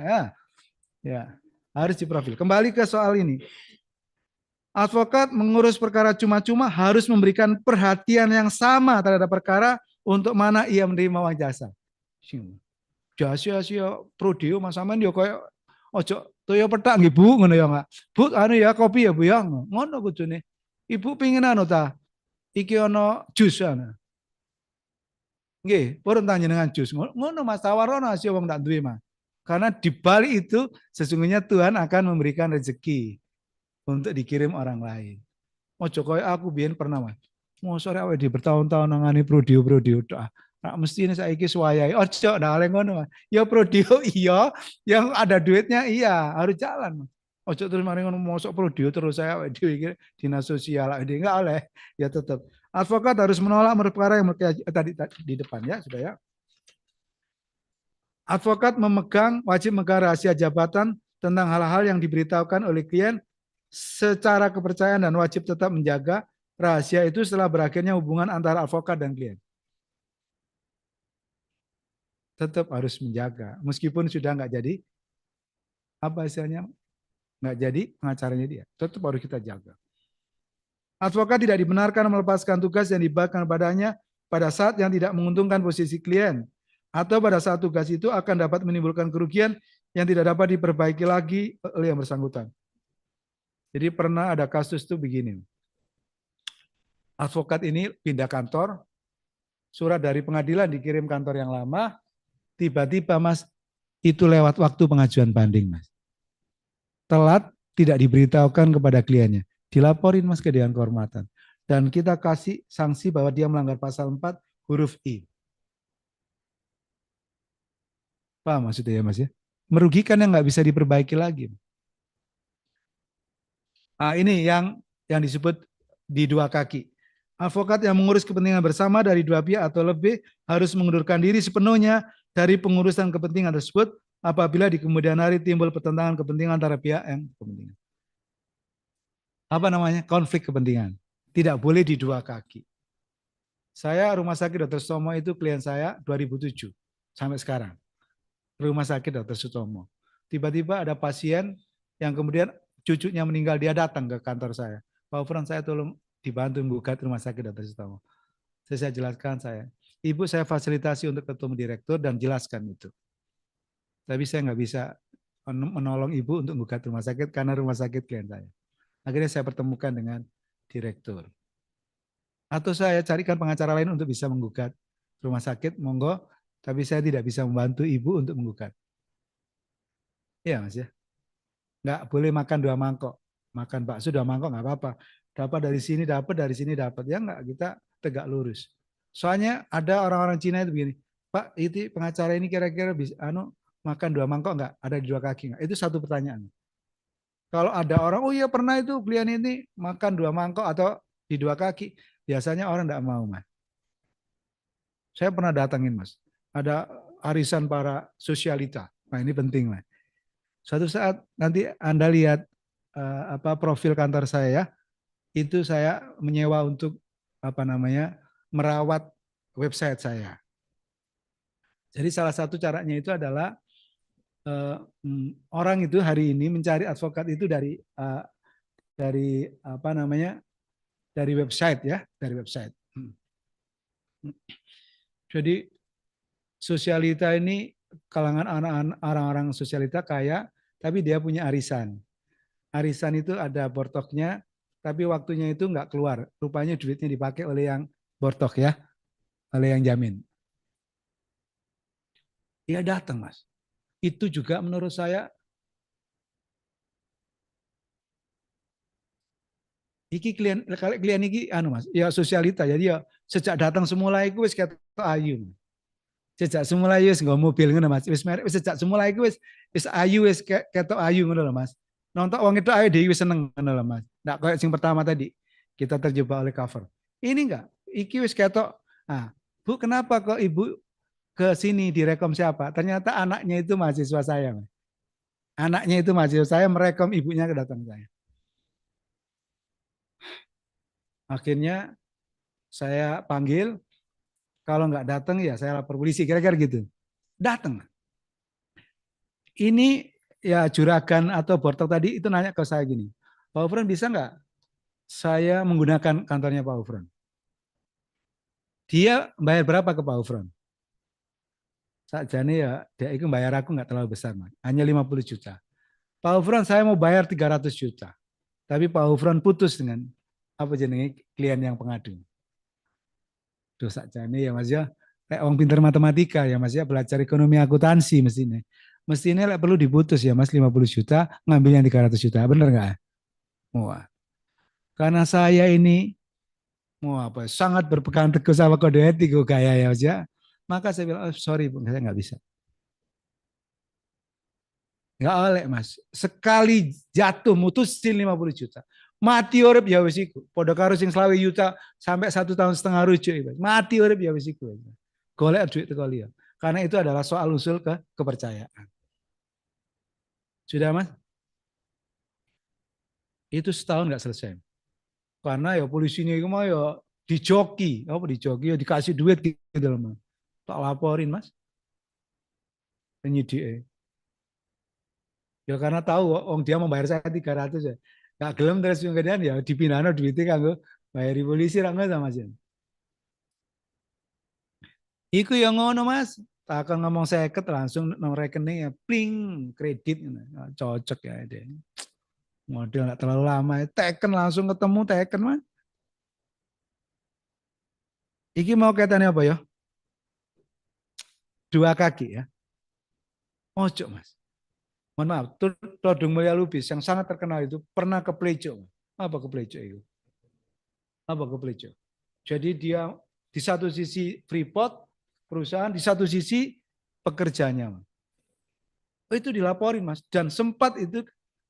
Ya, harus diprofil. Kembali ke soal ini. Advokat mengurus perkara cuma-cuma harus memberikan perhatian yang sama terhadap perkara untuk mana ia menerima uang jasa. Jasa prodeo Mas sampean yo koyo ojo toyo petak nggih Bu ngono ya enggak. Bu anu ya kopi ya Bu ya ngono kudune. Ibu pingin anu ta? Iki ono jus ana. Nggih, purun panjenengan jus. Ngono Mas tawarono asih wong tak duwe Mas. Karena di balik itu sesungguhnya Tuhan akan memberikan rezeki untuk dikirim orang lain. Ojo koyo aku biyen pernah Mas. Mosok awake di bertahun-tahun nangani prodeo doa. Nah, mesti ini saiki swayai. Ojo dah oleh ngono, Mas. Ya prodio iya, yang ada duitnya iya, harus jalan. Mas. Ojo terus mari ngono mosok prodio terus saya awake dhewe iki dinas sosial awake dhewe enggak oleh. Ya tetap. Advokat harus menolak perkara yang tadi di depan ya, sudah ya. Advokat wajib memegang rahasia jabatan tentang hal-hal yang diberitahukan oleh klien secara kepercayaan dan wajib tetap menjaga rahasia itu setelah berakhirnya hubungan antara advokat dan klien. Tetap harus menjaga, meskipun sudah nggak jadi, apa istilahnya, nggak jadi pengacaranya dia, tetap harus kita jaga. Advokat tidak dibenarkan melepaskan tugas yang diberikan padanya pada saat yang tidak menguntungkan posisi klien, atau pada saat tugas itu akan dapat menimbulkan kerugian yang tidak dapat diperbaiki lagi oleh yang bersangkutan. Jadi pernah ada kasus tuh begini. Advokat ini pindah kantor, surat dari pengadilan dikirim kantor yang lama, tiba-tiba Mas, itu lewat waktu pengajuan banding Mas. Telat, tidak diberitahukan kepada kliennya. Dilaporin Mas ke Dewan Kehormatan. Dan kita kasih sanksi bahwa dia melanggar pasal 4 huruf I. Paham maksudnya ya Mas ya? Merugikan yang nggak bisa diperbaiki lagi. Nah, ini yang disebut di dua kaki. Advokat yang mengurus kepentingan bersama dari dua pihak atau lebih harus mengundurkan diri sepenuhnya dari pengurusan kepentingan tersebut apabila di kemudian hari timbul pertentangan kepentingan antara pihak yang kepentingan. Apa namanya? Konflik kepentingan. Tidak boleh di dua kaki. Saya Rumah Sakit Dr. Sutomo itu klien saya 2007 sampai sekarang. Rumah Sakit Dr. Sutomo. Tiba-tiba ada pasien yang kemudian cucunya meninggal, dia datang ke kantor saya. Pak Ufron, saya tolong dibantu menggugat Rumah Sakit Dr. Sutomo. Saya jelaskan Ibu saya fasilitasi untuk ketemu direktur dan jelaskan itu. Tapi saya nggak bisa menolong ibu untuk menggugat rumah sakit karena rumah sakit klien saya. Akhirnya saya pertemukan dengan direktur. Atau saya carikan pengacara lain untuk bisa menggugat rumah sakit, monggo. Tapi saya tidak bisa membantu ibu untuk menggugat. Iya Mas ya. Nggak boleh makan dua mangkok. Makan bakso dua mangkok nggak apa-apa. Dapat dari sini dapat, dari sini dapat. Ya nggak, kita tegak lurus. Soalnya ada orang-orang Cina itu begini, Pak, itu pengacara ini kira-kira bisa makan dua mangkok nggak? Ada di dua kaki nggak? Itu satu pertanyaan. Kalau ada orang, oh iya pernah itu klien ini makan dua mangkok atau di dua kaki, biasanya orang nggak mau Mas. Saya pernah datangin Mas, ada arisan para sosialita. Nah ini penting lah. Suatu saat nanti Anda lihat profil kantor saya ya, itu saya menyewa untuk merawat website saya. Jadi salah satu caranya itu adalah orang itu hari ini mencari advokat itu dari website ya, dari website. Jadi sosialita ini kalangan orang-orang sosialita kaya, tapi dia punya arisan. Arisan itu ada bortoknya, tapi waktunya itu nggak keluar. Rupanya duitnya dipakai oleh yang bortok ya, oleh yang jamin. Dia datang Mas. Itu juga menurut saya klien iki Mas, ya sosialita. Jadi ya sejak datang semula iku wis ketok ayu. Sejak semula wis nggo mobil ngono Mas. Wis sejak semula iku wis ayu, wis ketok ayu ngono lho Mas. Nonton wong itu ayo dhewe seneng ngono lho Mas. Ndak kayak sing pertama tadi kita terjebak oleh cover. Ini enggak, iki wis ketok. Ah, Bu, kenapa kok Ibu ke sini direkom siapa? Ternyata anaknya itu mahasiswa saya. Mas. Anaknya itu mahasiswa saya merekom ibunya kedatangan saya. Akhirnya saya panggil, kalau nggak datang ya saya lapor polisi, kira-kira gitu. Datang. Ini ya juragan atau bortok tadi itu nanya ke saya gini, Pak Ufron bisa nggak saya menggunakan kantornya Pak Ufron? Dia bayar berapa ke Pak Ufron? Sakjane ya dia itu bayar aku nggak terlalu besar, Mas. Hanya 50 juta. Pak Ufron saya mau bayar 300 juta. Tapi Pak Ufron putus dengan klien yang pengadu. Duh sakjane ya Mas ya. Kayak orang pintar matematika ya Mas ya, belajar ekonomi akuntansi mestinya. Mestinya perlu diputus ya Mas 50 juta, ngambil yang 300 juta. Bener nggak? Wah. Karena saya ini sangat berpegang teguh sama kode etik gaya ya Mas ya. Maka saya bilang, oh, sorry Bu, saya nggak bisa. Nggak oleh Mas. Sekali jatuh mutusin 50 juta. Mati urip ya wis iku. Padha karo sing 20 juta sampai 1,5 tahun rujuk. Mati urip ya wis iku. Golek duit teko liya. Karena itu adalah soal usul kepercayaan. Sudah Mas? Itu setahun nggak selesai. Karena ya polisi ini mah ya dijoki, apa dijoki ya dikasih duit gitu loh Mas. Tak laporin Mas. Penyidik. Ya karena tahu dia membayar saya 300 ya. Gak gelem terus kemudian ya dipindahno duitnya kanggo bayari polisi ra ngono Mas. Iku yang ngono Mas. Tak akan ngomong seket langsung nomor rekening ya pling kredit nah, cocok ya deh. Model nggak terlalu lama ya. Teken langsung ketemu teken Mas. Iki mau kaitannya apa ya? Dua kaki ya. Ojo Mas. Mohon maaf, Todung Mulya Lubis yang sangat terkenal itu pernah ke Plejo. Apa ke Plejo itu? Apa ke Plejo? Jadi dia di satu sisi Freeport, perusahaan, di satu sisi pekerjanya. Oh, itu dilaporin Mas. Dan sempat itu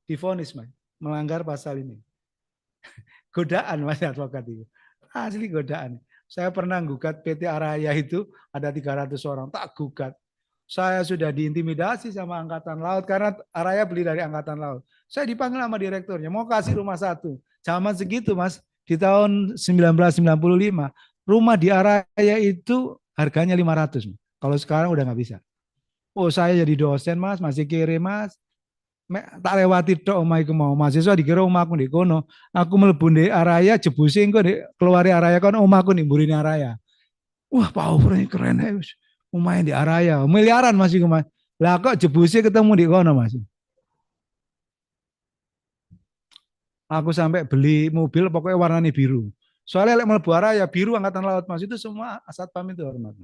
divonis Mas. Melanggar pasal ini. Godaan Mas advokat itu. Asli godaan. Saya pernah gugat PT Araya itu ada 300 orang. Tak gugat. Saya sudah diintimidasi sama Angkatan Laut karena Araya beli dari Angkatan Laut. Saya dipanggil sama direkturnya, mau kasih rumah satu. Zaman segitu Mas, di tahun 1995, rumah di Araya itu harganya 500. Kalau sekarang udah nggak bisa. Oh saya jadi dosen Mas, masih kirim Mas. Tak lewati tok omahku mau mahasiswa dikira omahku di kono. Aku mlebu di Araya jebusi engko keluar Araya kan omahku nih burine Araya. Wah, power ini keren ya. Lumayan di Araya, miliaran masih Mas. Lah kok jebusnya ketemu di kono Mas. Aku sampai beli mobil pokoknya warnanya biru. Soalnya lek mlebu Araya biru Angkatan Laut Mas itu semua satpam itu hormat.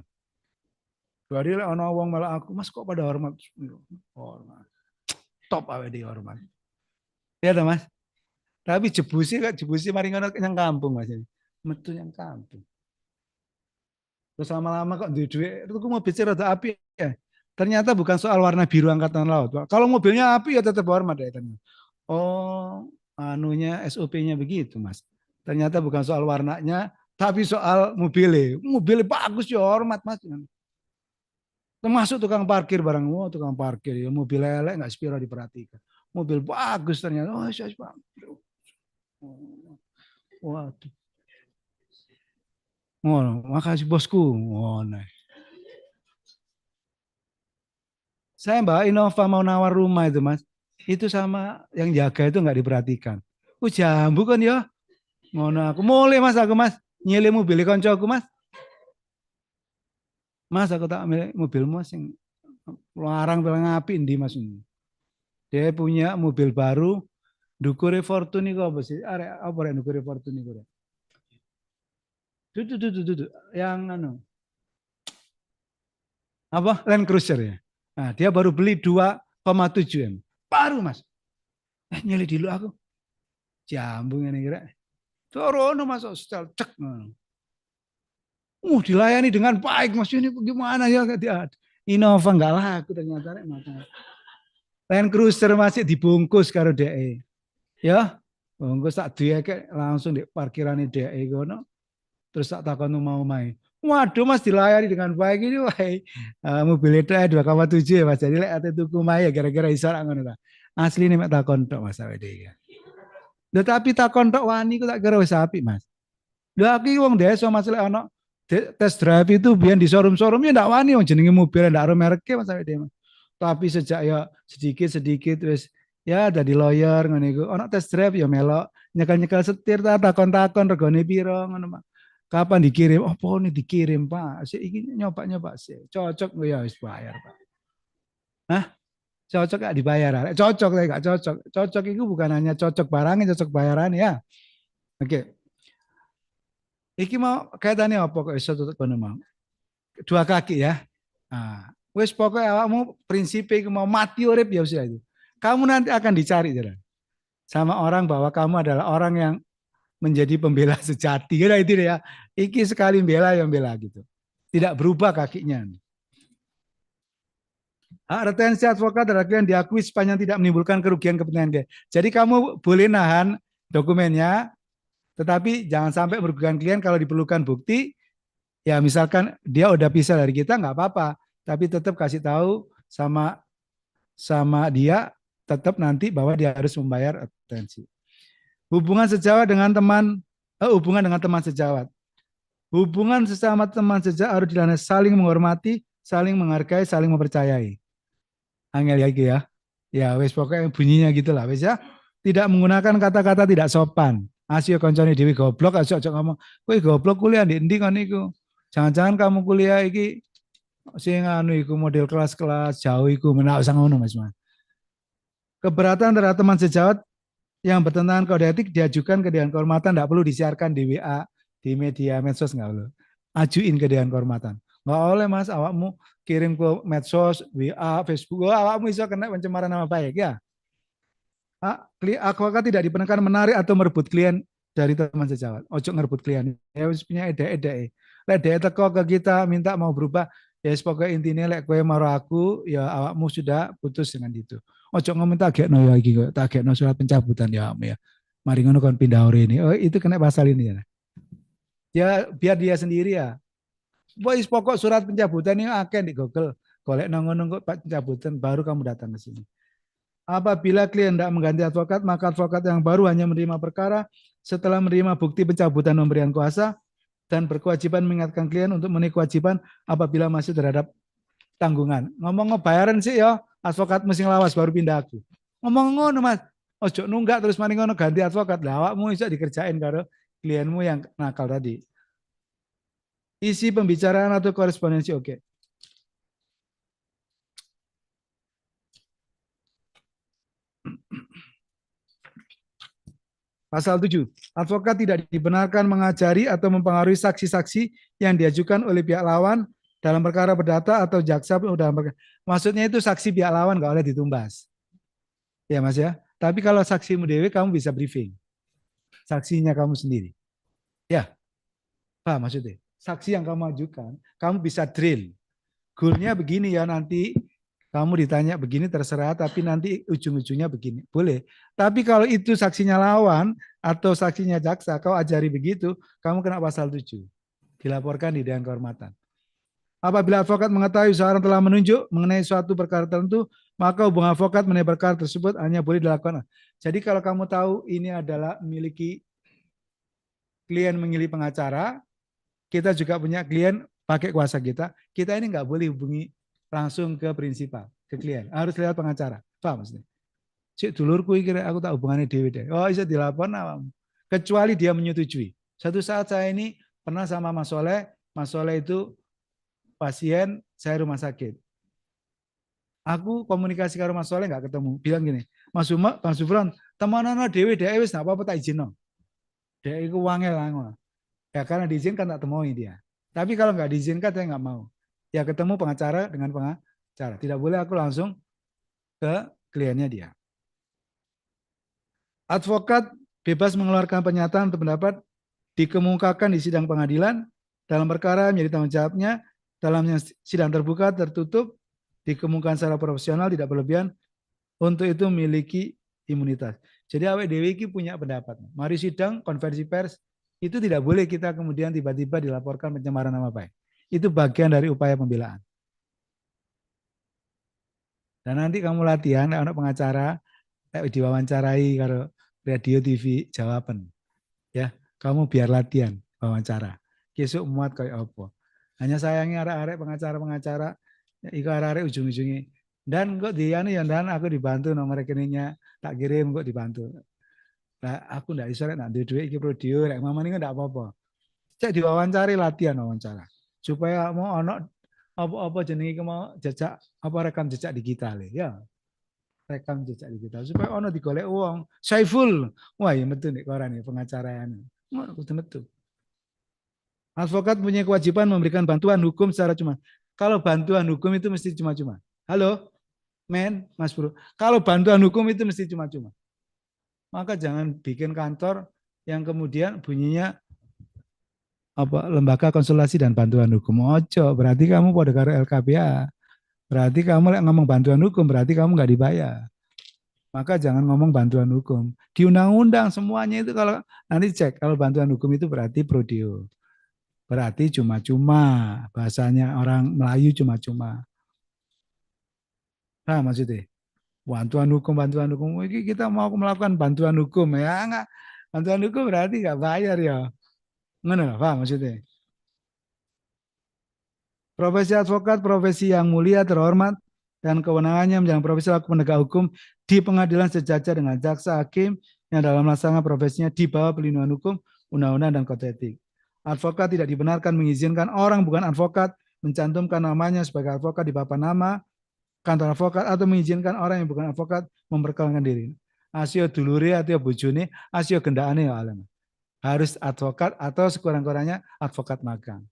Dua hari lek ono wong malah aku, Mas kok pada hormat. Hormat. Top awake di hormat. Ya toh Mas. Tapi jebusi mari ngono yang kampung Mas. Metu yang kampung. Terus lama-lama kok duit, itu mobil rada api ya. Ternyata bukan soal warna biru Angkatan Laut. Pak. Kalau mobilnya api ya tetap hormat ya. Oh, anunya SOP-nya begitu Mas. Ternyata bukan soal warnanya, tapi soal mobilnya. Mobilnya bagus ya hormat Mas. Termasuk tukang parkir barang. Oh, tukang parkir ya mobil lelek nggak sepiro diperhatikan. Mobil bagus ternyata. Oh, Pak. Waduh. Oh, makasih bosku. Oh, nah. Saya Mbak Innova mau nawar rumah itu Mas. Itu sama yang jaga itu nggak diperhatikan. Jambu kan ya. Ngono aku mulai Mas aku Mas. Nyilih mobil koncoku Mas. Mas aku tak milik mobilmu sing larang bilang ngapi ndi Mas. Dia punya mobil baru. Dukure Fortuny kok apa sih? Apa rek Dukure Fortuny kok. Duduk. Yang anu. Apa? Land Cruiser ya. Nah, dia baru beli 2,7 M. Baru Mas. Nyilih dulu aku. Jambung ini kira. Torono masuk setel cek. Dilayani dengan baik Mas ini gimana ya? Innova enggak laku ternyata. Land Cruiser masih dibungkus karo DE. Ya, bungkus tak diake langsung di parkiran DE kono. Terus tak takon mau main. Waduh Mas dilayani dengan baik ini wae. Mobil itu 2,7 ya Mas. Jadi lek ate tuku mae gara-gara iso ngono ta. Asli nek takon tok Mas awake. Tetapi takon tok wani ku tak kira wis apik Mas. Lah iki wong desa Mas lek ana test drive itu biar di showroom-showroom ya ndak wani wong jenenge mobil ndak aro mereke Mas awake Mas. Tapi sejak ya sedikit terus ya jadi lawyer ngono iku. Ana test drive ya melok nyekel-nyekel setir takon-takon regane piro ngono Mas. Kapan dikirim? Oh, ini dikirim Pak. Saya ingin nyoba sih. Cocok nggak ya? Harus bayar Pak. Hah? Cocok nggak dibayar? Cocok, nggak cocok. Cocok itu bukan hanya cocok barangnya, cocok bayaran ya. Oke. Iki mau kaitannya apa kok iso tutup mau? Dua kaki ya. Nah, wes pokoknya awakmu prinsipnya mau mati urip ya usia itu. Kamu nanti akan dicari jalan sama orang bahwa kamu adalah orang yang menjadi pembela sejati. Kira itu ya. Iki sekali bela yang bela gitu. Tidak berubah kakinya. Hak retensi advokat adalah klien diakui sepanjang tidak menimbulkan kerugian kepentingan klien. Jadi kamu boleh nahan dokumennya, tetapi jangan sampai merugikan klien. Kalau diperlukan bukti, ya misalkan dia udah pisah dari kita nggak apa-apa, tapi tetap kasih tahu sama sama dia tetap nanti bahwa dia harus membayar retensi. Hubungan sejawat dengan teman, hubungan dengan teman sejawat. Hubungan sesama teman sejawat harus dilandasi saling menghormati, saling menghargai, saling mempercayai. Angel lagi ya. Ya wes pokoknya bunyinya gitulah wes ya. Tidak menggunakan kata-kata tidak sopan. Asio koncone dewi goblok asio ngomong, kowe goblok kuliah di endi kon iku. Jangan-jangan kamu kuliah iki sing anu iku model kelas-kelas jauh iku menak usah ngono Mas. Keberatan terhadap teman sejawat yang bertentangan kode etik diajukan ke Dewan Kehormatan, tidak perlu disiarkan di WA, di media medsos, nggak perlu. Ajuin ke Dewan Kehormatan. Nggak oleh Mas, awakmu kirim ke medsos, WA, Facebook, awakmu bisa kena pencemaran nama baik ya. Advokat tidak diperkenankan menarik atau merebut klien dari teman sejawat. Ojo ngerebut klien. Ya punya ede-ede. Lek dia teko ke kita minta mau berubah, ya pokoknya intinya lek kowe maro aku, ya awakmu sudah putus dengan itu. Ojo ngomong tak gekno ya iki kok, tak gekno surat pencabutan ya awakmu ya. Mari ngono kon pindah ore ini. Oh, itu kena pasal ini ya. Ya biar dia sendiri ya. Boys pokok surat pencabutan ini akeh di Google. Golek nang pencabutan baru kamu datang ke sini. Apabila klien tidak mengganti advokat, maka advokat yang baru hanya menerima perkara setelah menerima bukti pencabutan pemberian kuasa dan berkewajiban mengingatkan klien untuk memenuhi kewajiban apabila masih terhadap tanggungan. Ngomong ngebayaran sih ya, advokat mesti ngelawas baru pindah aku. Ngomong ngono Mas, ojo nunggak terus mari ngono ganti advokat. Lah awakmu iso dikerjain karo klienmu yang nakal tadi. Isi pembicaraan atau korespondensi oke. Pasal 7. Advokat tidak dibenarkan mengajari atau mempengaruhi saksi-saksi yang diajukan oleh pihak lawan dalam perkara perdata atau jaksa dalam perkara. Maksudnya itu saksi pihak lawan nggak boleh ditumbas. Ya Mas ya. Tapi kalau saksimu dewe kamu bisa briefing. Saksinya kamu sendiri. Ya. Pak maksudnya. Saksi yang kamu ajukan, kamu bisa drill. Goalnya begini ya nanti kamu ditanya begini terserah, tapi nanti ujung-ujungnya begini. Boleh. Tapi kalau itu saksinya lawan atau saksinya jaksa, kau ajari begitu, kamu kena pasal 7. Dilaporkan di Dewan Kehormatan. Apabila advokat mengetahui seorang telah menunjuk mengenai suatu perkara tertentu, maka hubungan advokat mengenai perkara tersebut hanya boleh dilakukan. Jadi kalau kamu tahu ini adalah memiliki klien memilih pengacara, kita juga punya klien pakai kuasa kita ini nggak boleh hubungi langsung ke prinsipal, ke klien. Harus lewat pengacara. Paham maksudnya? Cik dulurku kira aku tak hubungannya dewe deh. Oh bisa dilapor awam. Kecuali dia menyetujui. Satu saat saya ini pernah sama Mas Soleh itu pasien saya rumah sakit. Aku komunikasi karo Mas Soleh nggak ketemu. Bilang gini, Mas Sufron, temanana dewe deh wis nggak apa-apa tak izin no. Dia itu wangel lah. Ya karena diizinkan tak temui dia. Tapi kalau nggak diizinkan saya nggak mau. Ya ketemu pengacara dengan pengacara. Tidak boleh aku langsung ke kliennya dia. Advokat bebas mengeluarkan pernyataan atau pendapat dikemukakan di sidang pengadilan dalam perkara menjadi tanggung jawabnya dalam sidang terbuka tertutup dikemukakan secara profesional tidak berlebihan untuk itu memiliki imunitas. Jadi awake dhewe iki punya pendapat. Mari sidang konferensi pers itu tidak boleh kita kemudian tiba-tiba dilaporkan pencemaran nama baik. Itu bagian dari upaya pembelaan. Dan nanti kamu latihan, anak pengacara, diwawancarai karo radio TV jawaban. Ya, kamu biar latihan wawancara. Besok muat kayak apa. Hanya sayangnya arek-arek pengacara-pengacara, iku arek-arek ujung-ujungnya. Dan kok dia nih, dan aku dibantu nomor rekeningnya, tak kirim kok dibantu. Nah, aku ndak iso nak duit iki video, rek mama ini ndak apa-apa. Cek diwawancari latihan wawancara. Supaya mau ono apa jenenge iki mau jejak apa rekam jejak digital ya. Rekam jejak digital supaya ono digolek uang. Saiful. Wah, ya betul nih koran ya pengacaraan. Ngono kudu metu. Advokat punya kewajiban memberikan bantuan hukum secara cuma. Kalau bantuan hukum itu mesti cuma-cuma. Halo, men, Mas Bro. Kalau bantuan hukum itu mesti cuma-cuma. Maka jangan bikin kantor yang kemudian bunyinya lembaga konsultasi dan bantuan hukum. Ojo, berarti kamu pada karo LKBA. Berarti kamu ngomong bantuan hukum, berarti kamu nggak dibayar. Maka jangan ngomong bantuan hukum. Di undang-undang semuanya itu kalau nanti cek, kalau bantuan hukum itu berarti pro deo. Berarti cuma-cuma. Bahasanya orang Melayu cuma-cuma. Nah maksudnya, bantuan hukum. Ini kita mau melakukan bantuan hukum ya enggak. Bantuan hukum berarti nggak bayar ya. Ngono, paham maksudnya? Profesi advokat, profesi yang mulia, terhormat, dan kewenangannya menjalankan profesi selaku penegak hukum di pengadilan sejajar dengan jaksa hakim yang dalam melaksanakan profesinya di bawah pelindungan hukum, undang-undang, dan kode etik. Advokat tidak dibenarkan mengizinkan orang bukan advokat mencantumkan namanya sebagai advokat di papan nama kantor advokat atau mengizinkan orang yang bukan advokat memperkenalkan diri. Asio dulure atau bojone, asio gendakane ya alam. Harus advokat atau sekurang-kurangnya advokat magang.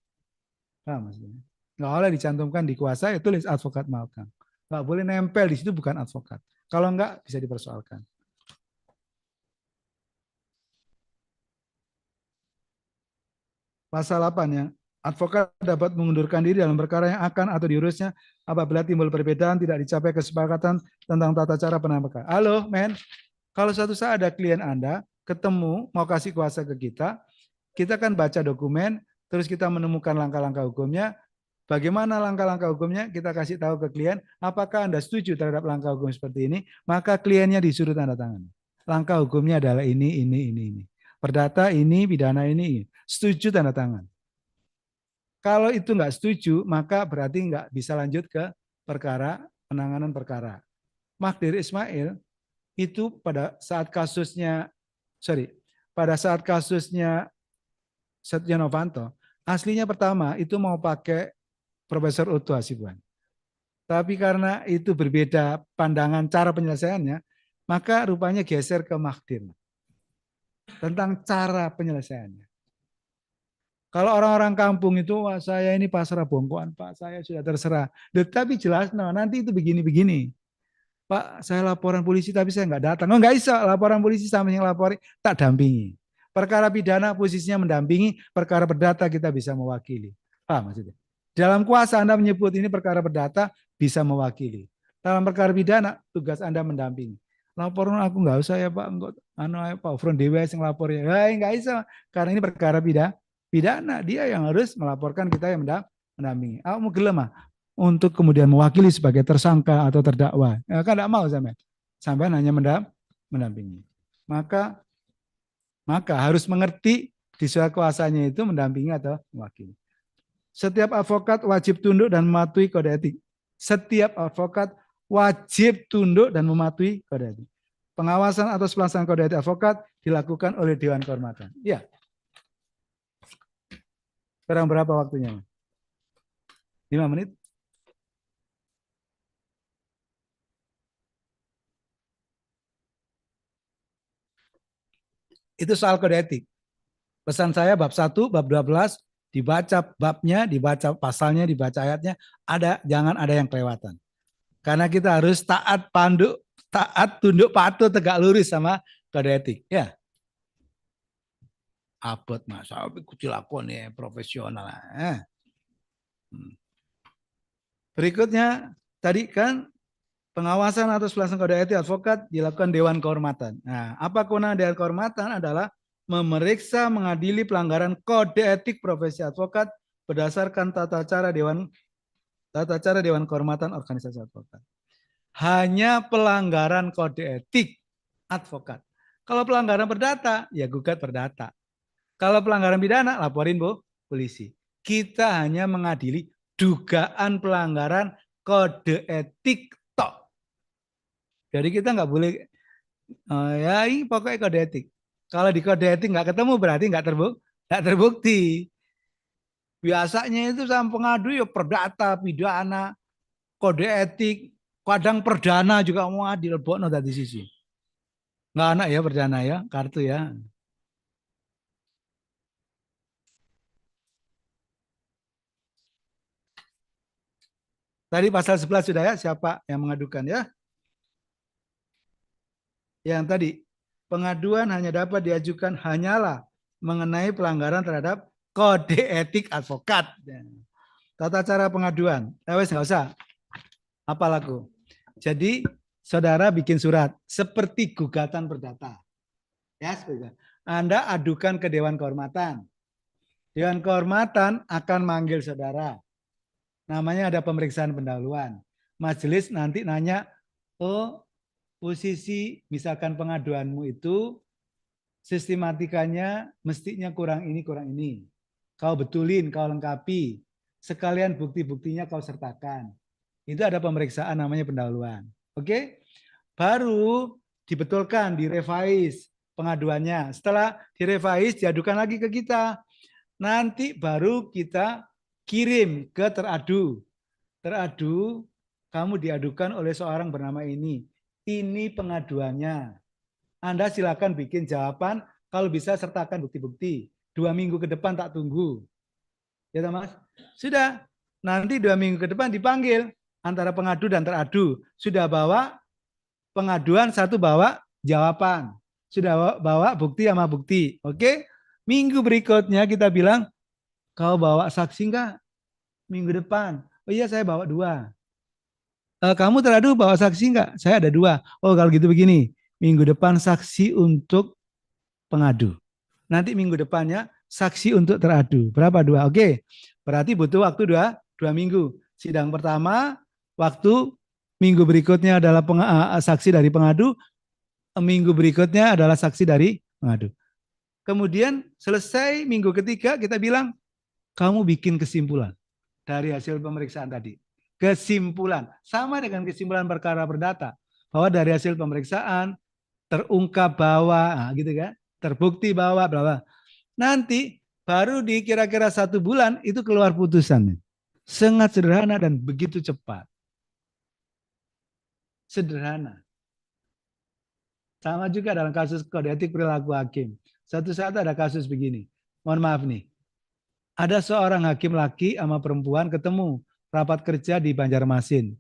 Paham maksudnya? Nggak boleh dicantumkan di kuasa, ya tulis advokat magang. Nggak boleh nempel di situ bukan advokat. Kalau enggak bisa dipersoalkan. Pasal 8 ya. Advokat dapat mengundurkan diri dalam perkara yang akan atau diurusnya apabila timbul perbedaan tidak dicapai kesepakatan tentang tata cara penanganan perkara. Halo, men. Kalau suatu saat ada klien Anda ketemu mau kasih kuasa ke kita kan baca dokumen, terus kita menemukan langkah-langkah hukumnya. Bagaimana langkah-langkah hukumnya? Kita kasih tahu ke klien, apakah Anda setuju terhadap langkah hukum seperti ini? Maka kliennya disuruh tanda tangan. Langkah hukumnya adalah ini. Perdata ini, pidana ini. Setuju tanda tangan. Kalau itu nggak setuju, maka berarti nggak bisa lanjut ke perkara, penanganan perkara. Magdir Ismail itu pada saat kasusnya Setia Novanto, aslinya pertama itu mau pakai Profesor Otto Hasibuan. Tapi karena itu berbeda pandangan cara penyelesaiannya, maka rupanya geser ke Magdir. Tentang cara penyelesaiannya. Kalau orang-orang kampung itu, wah saya ini pasrah bongkoan, Pak, saya sudah terserah. Tapi jelas, nanti itu begini-begini. Pak, saya laporan polisi tapi saya nggak datang. Oh nggak bisa, laporan polisi sama yang lapori, tak dampingi. Perkara pidana posisinya mendampingi, perkara perdata kita bisa mewakili. Paham maksudnya? Dalam kuasa Anda menyebut ini perkara perdata bisa mewakili. Dalam perkara pidana, tugas Anda mendampingi. Laporan aku nggak usah ya Pak, Pak Ufron Dewa yang lapor ya. Nggak bisa, karena ini perkara pidana. Dia yang harus melaporkan, kita yang mendampingi. Aku mau gelem untuk kemudian mewakili sebagai tersangka atau terdakwa. Ya, kan tidak mau sampai hanya mendampingi. Maka harus mengerti di soal kuasanya itu mendampingi atau mewakili. Setiap advokat wajib tunduk dan mematuhi kode etik. Setiap advokat wajib tunduk dan mematuhi kode etik. Pengawasan atas pelaksanaan kode etik advokat dilakukan oleh Dewan Kehormatan. Ya. Sekarang berapa waktunya? 5 menit. Itu soal kode etik. Pesan saya bab 1, bab 12, dibaca babnya, dibaca pasalnya, dibaca ayatnya, jangan ada yang kelewatan. Karena kita harus taat, tunduk, patuh, tegak lurus sama kode etik. Ya. Abot mas, kecil aku nih profesional. Berikutnya, tadi kan pengawasan atas pelaksanaan kode etik advokat dilakukan Dewan Kehormatan. Nah, apa kewenangan Dewan Kehormatan adalah memeriksa, mengadili pelanggaran kode etik profesi advokat berdasarkan tata cara Dewan Kehormatan Organisasi Advokat. Hanya pelanggaran kode etik advokat. Kalau pelanggaran perdata, ya gugat perdata. Kalau pelanggaran pidana, laporin polisi. Kita hanya mengadili dugaan pelanggaran kode etik tok. Jadi kita nggak boleh ya ini pokoknya kode etik. Kalau di kode etik nggak ketemu berarti nggak terbukti. Biasanya itu sama pengadu ya perdata, pidana, kode etik, kadang perdana juga mau adil bokno dari sisi. Nggak anak ya perdana ya, kartu ya. Tadi pasal 11 sudah ya, siapa yang mengadukan ya? Yang tadi, pengaduan hanya dapat diajukan hanyalah mengenai pelanggaran terhadap kode etik advokat. Tata cara pengaduan. Wes nggak usah. Apa laku? Jadi saudara bikin surat seperti gugatan perdata. Ya, seperti itu. Anda adukan ke Dewan Kehormatan. Dewan Kehormatan akan manggil saudara. Namanya ada pemeriksaan pendahuluan. Majelis nanti nanya, oh posisi misalkan pengaduanmu itu sistematikanya mestinya kurang ini. Kau betulin, kau lengkapi. Sekalian bukti-buktinya kau sertakan. Itu ada pemeriksaan namanya pendahuluan. Oke? Baru dibetulkan, direvise pengaduannya. Setelah direvise, diadukan lagi ke kita. Nanti baru kita kirim ke teradu. Teradu, kamu diadukan oleh seorang bernama ini. Ini pengaduannya. Anda silakan bikin jawaban, kalau bisa sertakan bukti-bukti. 2 minggu ke depan tak tunggu. Ya Mas? Sudah. Nanti 2 minggu ke depan dipanggil antara pengadu dan teradu. Sudah bawa pengaduan, satu bawa jawaban. Sudah bawa bukti sama bukti. Oke? Minggu berikutnya kita bilang, kau bawa saksi enggak? Minggu depan. Oh iya saya bawa 2. Kamu teradu bawa saksi enggak? Saya ada 2. Oh kalau gitu begini. Minggu depan saksi untuk pengadu. Nanti minggu depannya saksi untuk teradu. Berapa 2? Oke. Berarti butuh waktu 2 minggu. Sidang pertama, waktu minggu berikutnya adalah saksi dari pengadu. Minggu berikutnya adalah saksi dari pengadu. Kemudian selesai minggu ketiga kita bilang, kamu bikin kesimpulan dari hasil pemeriksaan tadi. Kesimpulan. Sama dengan kesimpulan perkara perdata. Bahwa dari hasil pemeriksaan terungkap bahwa, nah gitu kan, terbukti bahwa, nanti baru di kira-kira 1 bulan itu keluar putusannya. Sangat sederhana dan begitu cepat. Sederhana. Sama juga dalam kasus kode etik perilaku hakim. Satu saat ada kasus begini. Mohon maaf nih. Ada seorang hakim laki sama perempuan ketemu rapat kerja di Banjarmasin.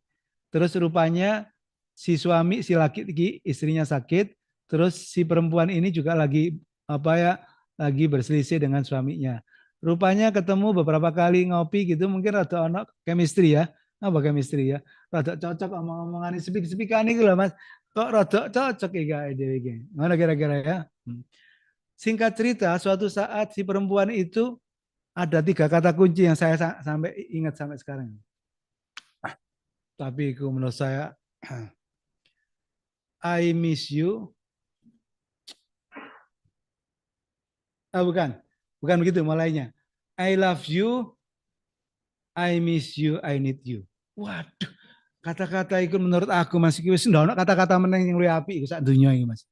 Terus rupanya si suami, si laki istrinya sakit. Terus si perempuan ini juga lagi lagi berselisih dengan suaminya. Rupanya ketemu beberapa kali ngopi gitu, mungkin rada ono chemistry ya. Apa chemistry ya? Rada cocok omong-omongan sepik-sepikan iki lho Mas. Kok rada cocok iki dhewe iki. Mana kira-kira ya? Singkat cerita, suatu saat si perempuan itu ada 3 kata kunci yang saya sampai ingat sampai sekarang. Tapi itu menurut saya I miss you. Bukan begitu mulainya. I love you, I miss you, I need you. Waduh, kata-kata itu menurut aku Mas iki wis ndono kata-kata meneng yang luwih apik iku sak donya iki Mas.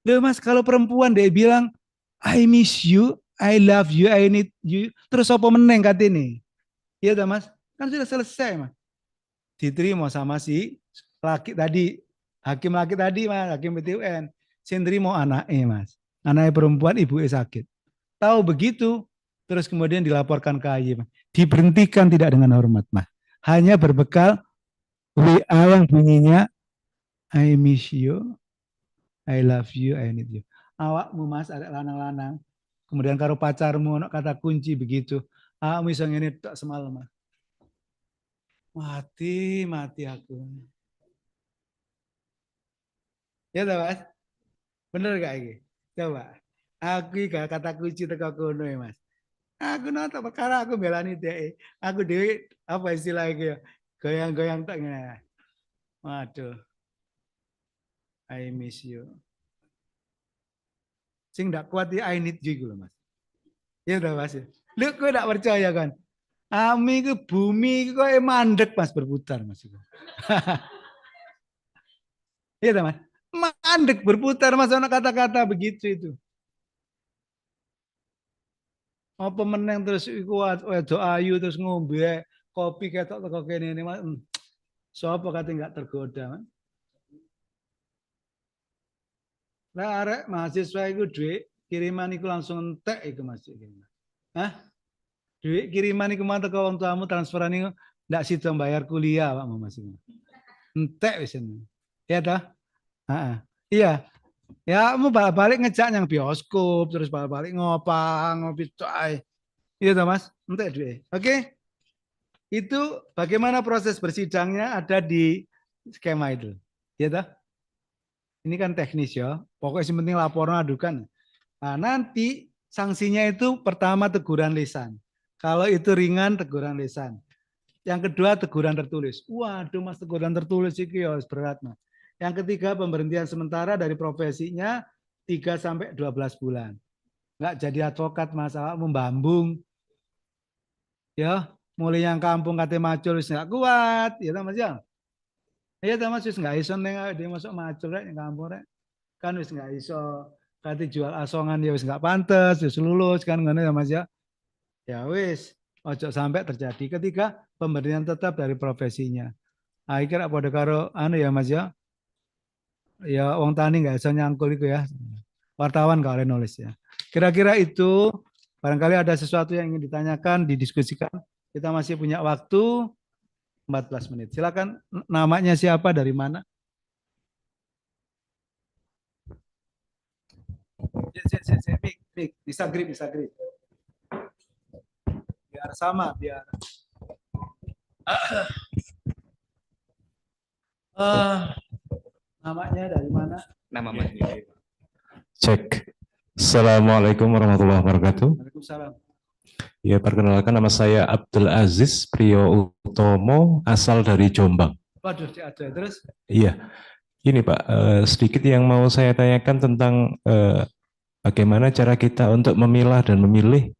Loh Mas, kalau perempuan dia bilang I miss you, I love you, I need you, terus apa meneng katene? Iya dah Mas, kan sudah selesai Mas. Diterima sama si laki tadi, hakim laki tadi Mas, hakim PT UN. Sendiri mau anaknya Mas. Anaknya perempuan, ibunya sakit. Tahu begitu, terus kemudian dilaporkan ke AY Mas. Diberhentikan tidak dengan hormat Mas. Hanya berbekal WA yang bunyinya I miss you, I love you, I need you. Awakmu Mas ada lanang-lanang. Kemudian karo pacarmu kata kunci begitu. Awakmu iso ngene tok semalam Mas. Mati aku. Ya toh Mas? Bener gak ini? Coba. Aku gak kata kunci teko kono ya Mas. Aku nonton perkara aku belani dhek. Aku dhewe apa istilah iki ya? Goyang-goyang tok ngene. Waduh. I miss you. Sing ndak kuat di I need you lho Mas. Ya udah Mas. Lu kok ndak percaya kan? Ami ke bumi kok mandek Mas berputar Mas. Iya Mas. Mandek berputar Mas ana kata-kata begitu itu. Apa meneng terus iku wedok ayu terus ngombe kopi ketok teko kene ini Mas. Sapa kate enggak tergoda Mas. Lah arek mahasiswa iku dhuwit kiriman iku langsung entek iku Mas. Hah? Duit kiriman iku mah teko wong tuamu transferan iku ndak sida bayar kuliah Pak Mas. Entek wis. Ya toh? Heeh. Iya. Ya, mau balik-balik ngejak yang bioskop, terus balik-balik ngopang, ngopi coy. Iya toh Mas, entek duwe. Oke, itu bagaimana proses bersidangnya ada di skema itu. Ya toh? Ini kan teknis ya. Pokoknya yang penting laporan adukan. Nah, nanti sanksinya itu pertama teguran lisan. Kalau itu ringan teguran lisan. Yang kedua teguran tertulis. Waduh Mas, teguran tertulis itu ya berat Mas. Yang ketiga pemberhentian sementara dari profesinya 3 sampai 12 bulan. Enggak jadi advokat masalah membambung. Ya, mulai yang kampung kate macul wis enggak kuat, ya ta Mas ya. Ya ta Mas wis enggak iso ning dia masuk macul rek ning kampung rek. Kan wis enggak iso kate jual asongan ya wis enggak pantes, wis lulus kan ngono ya Mas ya. Ya wis, ojo sampai terjadi. Ketiga, pemberhentian tetap dari profesinya. Akhirnya pada karo anu ya Mas ya. Ya wong tani enggak iso nyangkul itu ya. Wartawan kalau nulis ya. Kira-kira itu barangkali ada sesuatu yang ingin ditanyakan, didiskusikan. Kita masih punya waktu 14 menit. Silakan, namanya siapa, dari mana? Mik, bisa grip. Biar sama, biar. Namanya dari mana? Nama Mas. Cek. Assalamualaikum warahmatullahi wabarakatuh. Waalaikumsalam. Ya, perkenalkan nama saya Abdul Aziz Priyo Utomo, asal dari Jombang. Waduh, ada terus. Iya, ini Pak, sedikit yang mau saya tanyakan tentang bagaimana cara kita untuk memilah dan memilih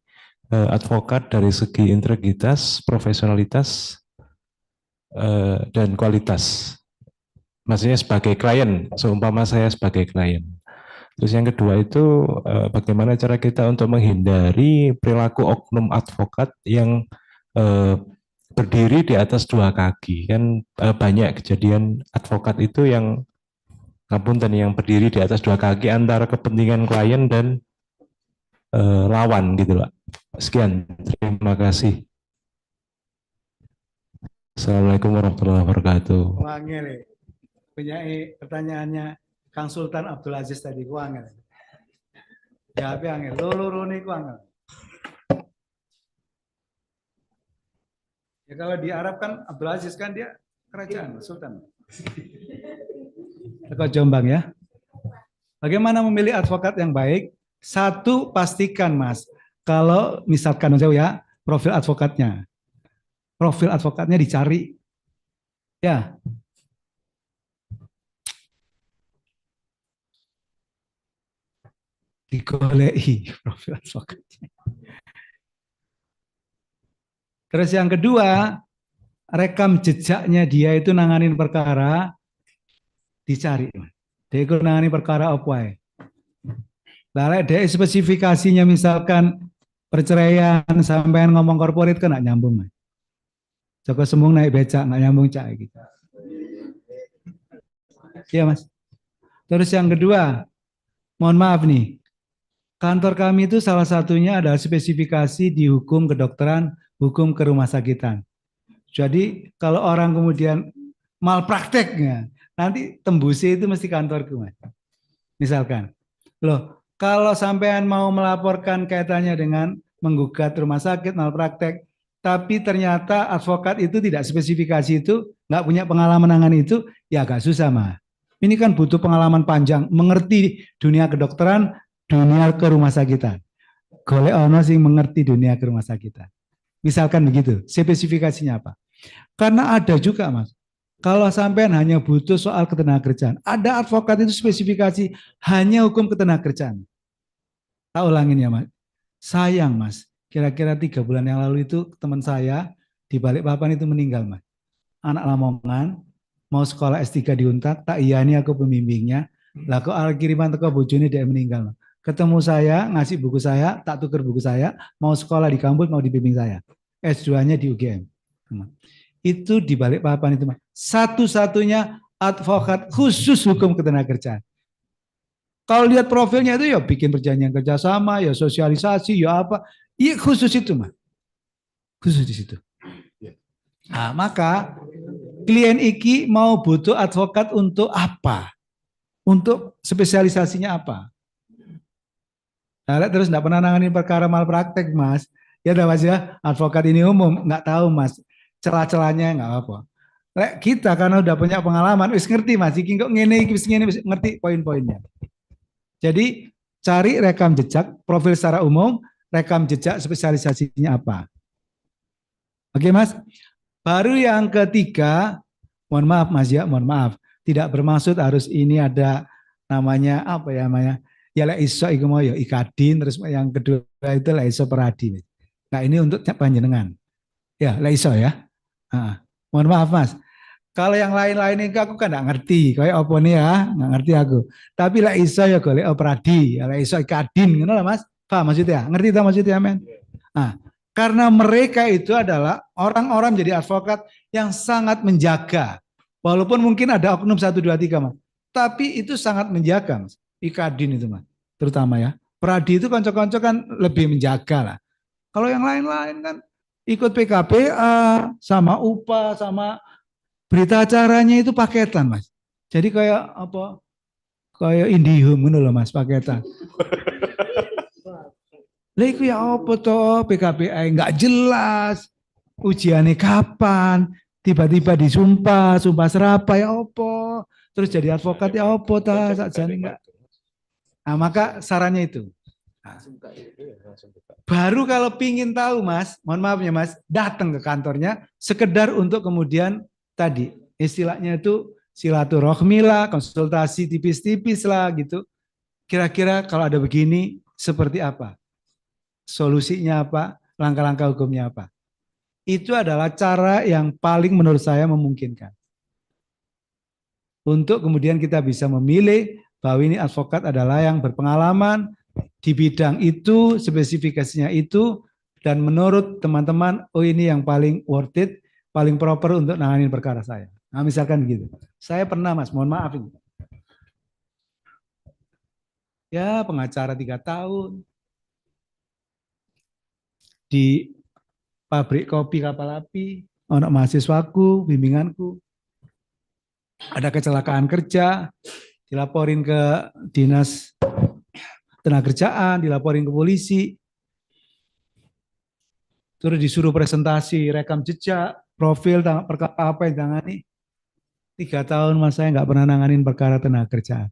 advokat dari segi integritas, profesionalitas, dan kualitas. Maksudnya sebagai klien, seumpama saya sebagai klien. Terus yang kedua itu bagaimana cara kita untuk menghindari perilaku oknum advokat yang berdiri di atas dua kaki. Kan banyak kejadian advokat itu yang ngapunten yang berdiri di atas dua kaki antara kepentingan klien dan lawan gitu Pak. Sekian, terima kasih. Assalamualaikum warahmatullahi wabarakatuh. Wangel, punya pertanyaannya Kang Sultan Abdul Aziz tadi, wangel. Ya, tapi angel, loro nih wangel. Ya kalau di Arab kan Abdul Aziz kan dia kerajaan Sultan. Ke Jombang ya. Bagaimana memilih advokat yang baik? Satu, pastikan Mas, kalau misalkan jauh ya, profil advokatnya. Profil advokatnya dicari. Ya. Digolei profil advokatnya. Terus yang kedua, rekam jejaknya dia itu nanganin perkara, dicari. Dia itu nanganin perkara apa ya? Lah dia spesifikasinya misalkan perceraian sampean ngomong korporat kan nggak nyambung. Joko Sembung naik becak nggak nyambung cak gitu. Iya Mas. Terus yang kedua, mohon maaf nih, kantor kami itu salah satunya adalah spesifikasi di hukum kedokteran, hukum kerumah sakitan. Jadi kalau orang kemudian malprakteknya, nanti tembusnya itu mesti kantorku Mas. Misalkan, loh kalau sampean mau melaporkan kaitannya dengan menggugat rumah sakit, malpraktek, tapi ternyata advokat itu tidak spesifikasi itu, nggak punya pengalaman dengan itu, ya agak susah mah. Ini kan butuh pengalaman panjang, mengerti dunia kedokteran, dunia kerumah sakitan. Golek ono sing mengerti dunia kerumah sakitan. Misalkan begitu, spesifikasinya apa? Karena ada juga Mas, kalau sampean hanya butuh soal ketenagakerjaan, ada advokat itu spesifikasi hanya hukum ketenagakerjaan. Tak ulangin ya Mas. Sayang Mas, kira-kira 3 bulan yang lalu itu teman saya di Balikpapan itu meninggal Mas. Anak Lamongan, mau sekolah S3 di Untat, tak iyani aku pembimbingnya. Lah kok kiriman teko bojone dia meninggal. Ketemu saya, ngasih buku saya, tak tuker buku saya, mau sekolah di kampus, mau dibimbing saya. S2-nya di UGM. Itu di Balikpapan itu Mas. Satu-satunya advokat khusus hukum ketenagakerjaan. Kalau lihat profilnya itu ya bikin perjanjian kerjasama, ya sosialisasi, ya apa. Iya khusus itu Mas. Khusus di situ. Nah, maka klien iki mau butuh advokat untuk apa? untuk spesialisasinya apa? Nah, terus enggak pernah nangani perkara malpraktek, Mas. Ya udah Mas ya, advokat ini umum, nggak tahu Mas. Celah-celahnya nggak apa. Lek kita karena udah punya pengalaman, wis ngerti Mas, iki kok ngene iki wis ngene, wis ngerti poin-poinnya. Jadi cari rekam jejak, profil secara umum, rekam jejak spesialisasinya apa. Oke Mas. Baru yang ketiga, mohon maaf Mas ya, mohon maaf. Tidak bermaksud harus ini ada namanya apa ya namanya. Ya lek iso iku mau ya ikadin, terus yang kedua itu lek iso peradi. Nah ini untuk panjenengan. Ya lek iso ya. Mohon maaf Mas. Kalau yang lain-lain ini aku kan nggak ngerti, kayak apa nih ya, nggak ngerti aku. Tapi lah iso ya golek operadi, lah iso ikadin, gitu lah Mas. Paham maksudnya? Ngerti tak maksudnya, men? Nah, karena mereka itu adalah orang-orang jadi advokat yang sangat menjaga. Walaupun mungkin ada oknum 1, 2, 3 Mas. Tapi itu sangat menjaga Mas. Ikadin itu Mas. Terutama ya. Peradi itu konco-konco kan lebih menjaga lah. Kalau yang lain-lain kan ikut PKPA, sama UPA, sama berita acaranya itu paketan Mas. Jadi kayak apa? Kayak IndiHome gitu loh Mas, paketan. Lah iku ya apa toh PKPA nggak jelas. Ujiannya kapan? Tiba-tiba disumpah, sumpah serapa ya apa? Terus jadi advokat ya apa ta? Sakjane enggak. Nah, maka sarannya itu. Nah, baru kalau pingin tahu Mas, mohon maaf ya Mas, datang ke kantornya sekedar untuk kemudian tadi istilahnya itu silaturahmi lah, konsultasi tipis-tipis lah gitu. Kira-kira kalau ada begini seperti apa? Solusinya apa? Langkah-langkah hukumnya apa? Itu adalah cara yang paling menurut saya memungkinkan. Untuk kemudian kita bisa memilih bahwa ini advokat adalah yang berpengalaman di bidang itu, spesifikasinya itu, dan menurut teman-teman, oh ini yang paling worth it, paling proper untuk nanganin perkara saya. Nah misalkan gitu. Saya pernah Mas, mohon maaf ini. Ya pengacara 3 tahun. Di pabrik kopi kapal api, anak mahasiswaku, bimbinganku. Ada kecelakaan kerja, dilaporin ke dinas tenaga kerjaan, dilaporin ke polisi. Terus disuruh presentasi, rekam jejak, profil, perkara apa yang tangani. 3 tahun Mas saya nggak pernah nanganin perkara tenaga kerjaan.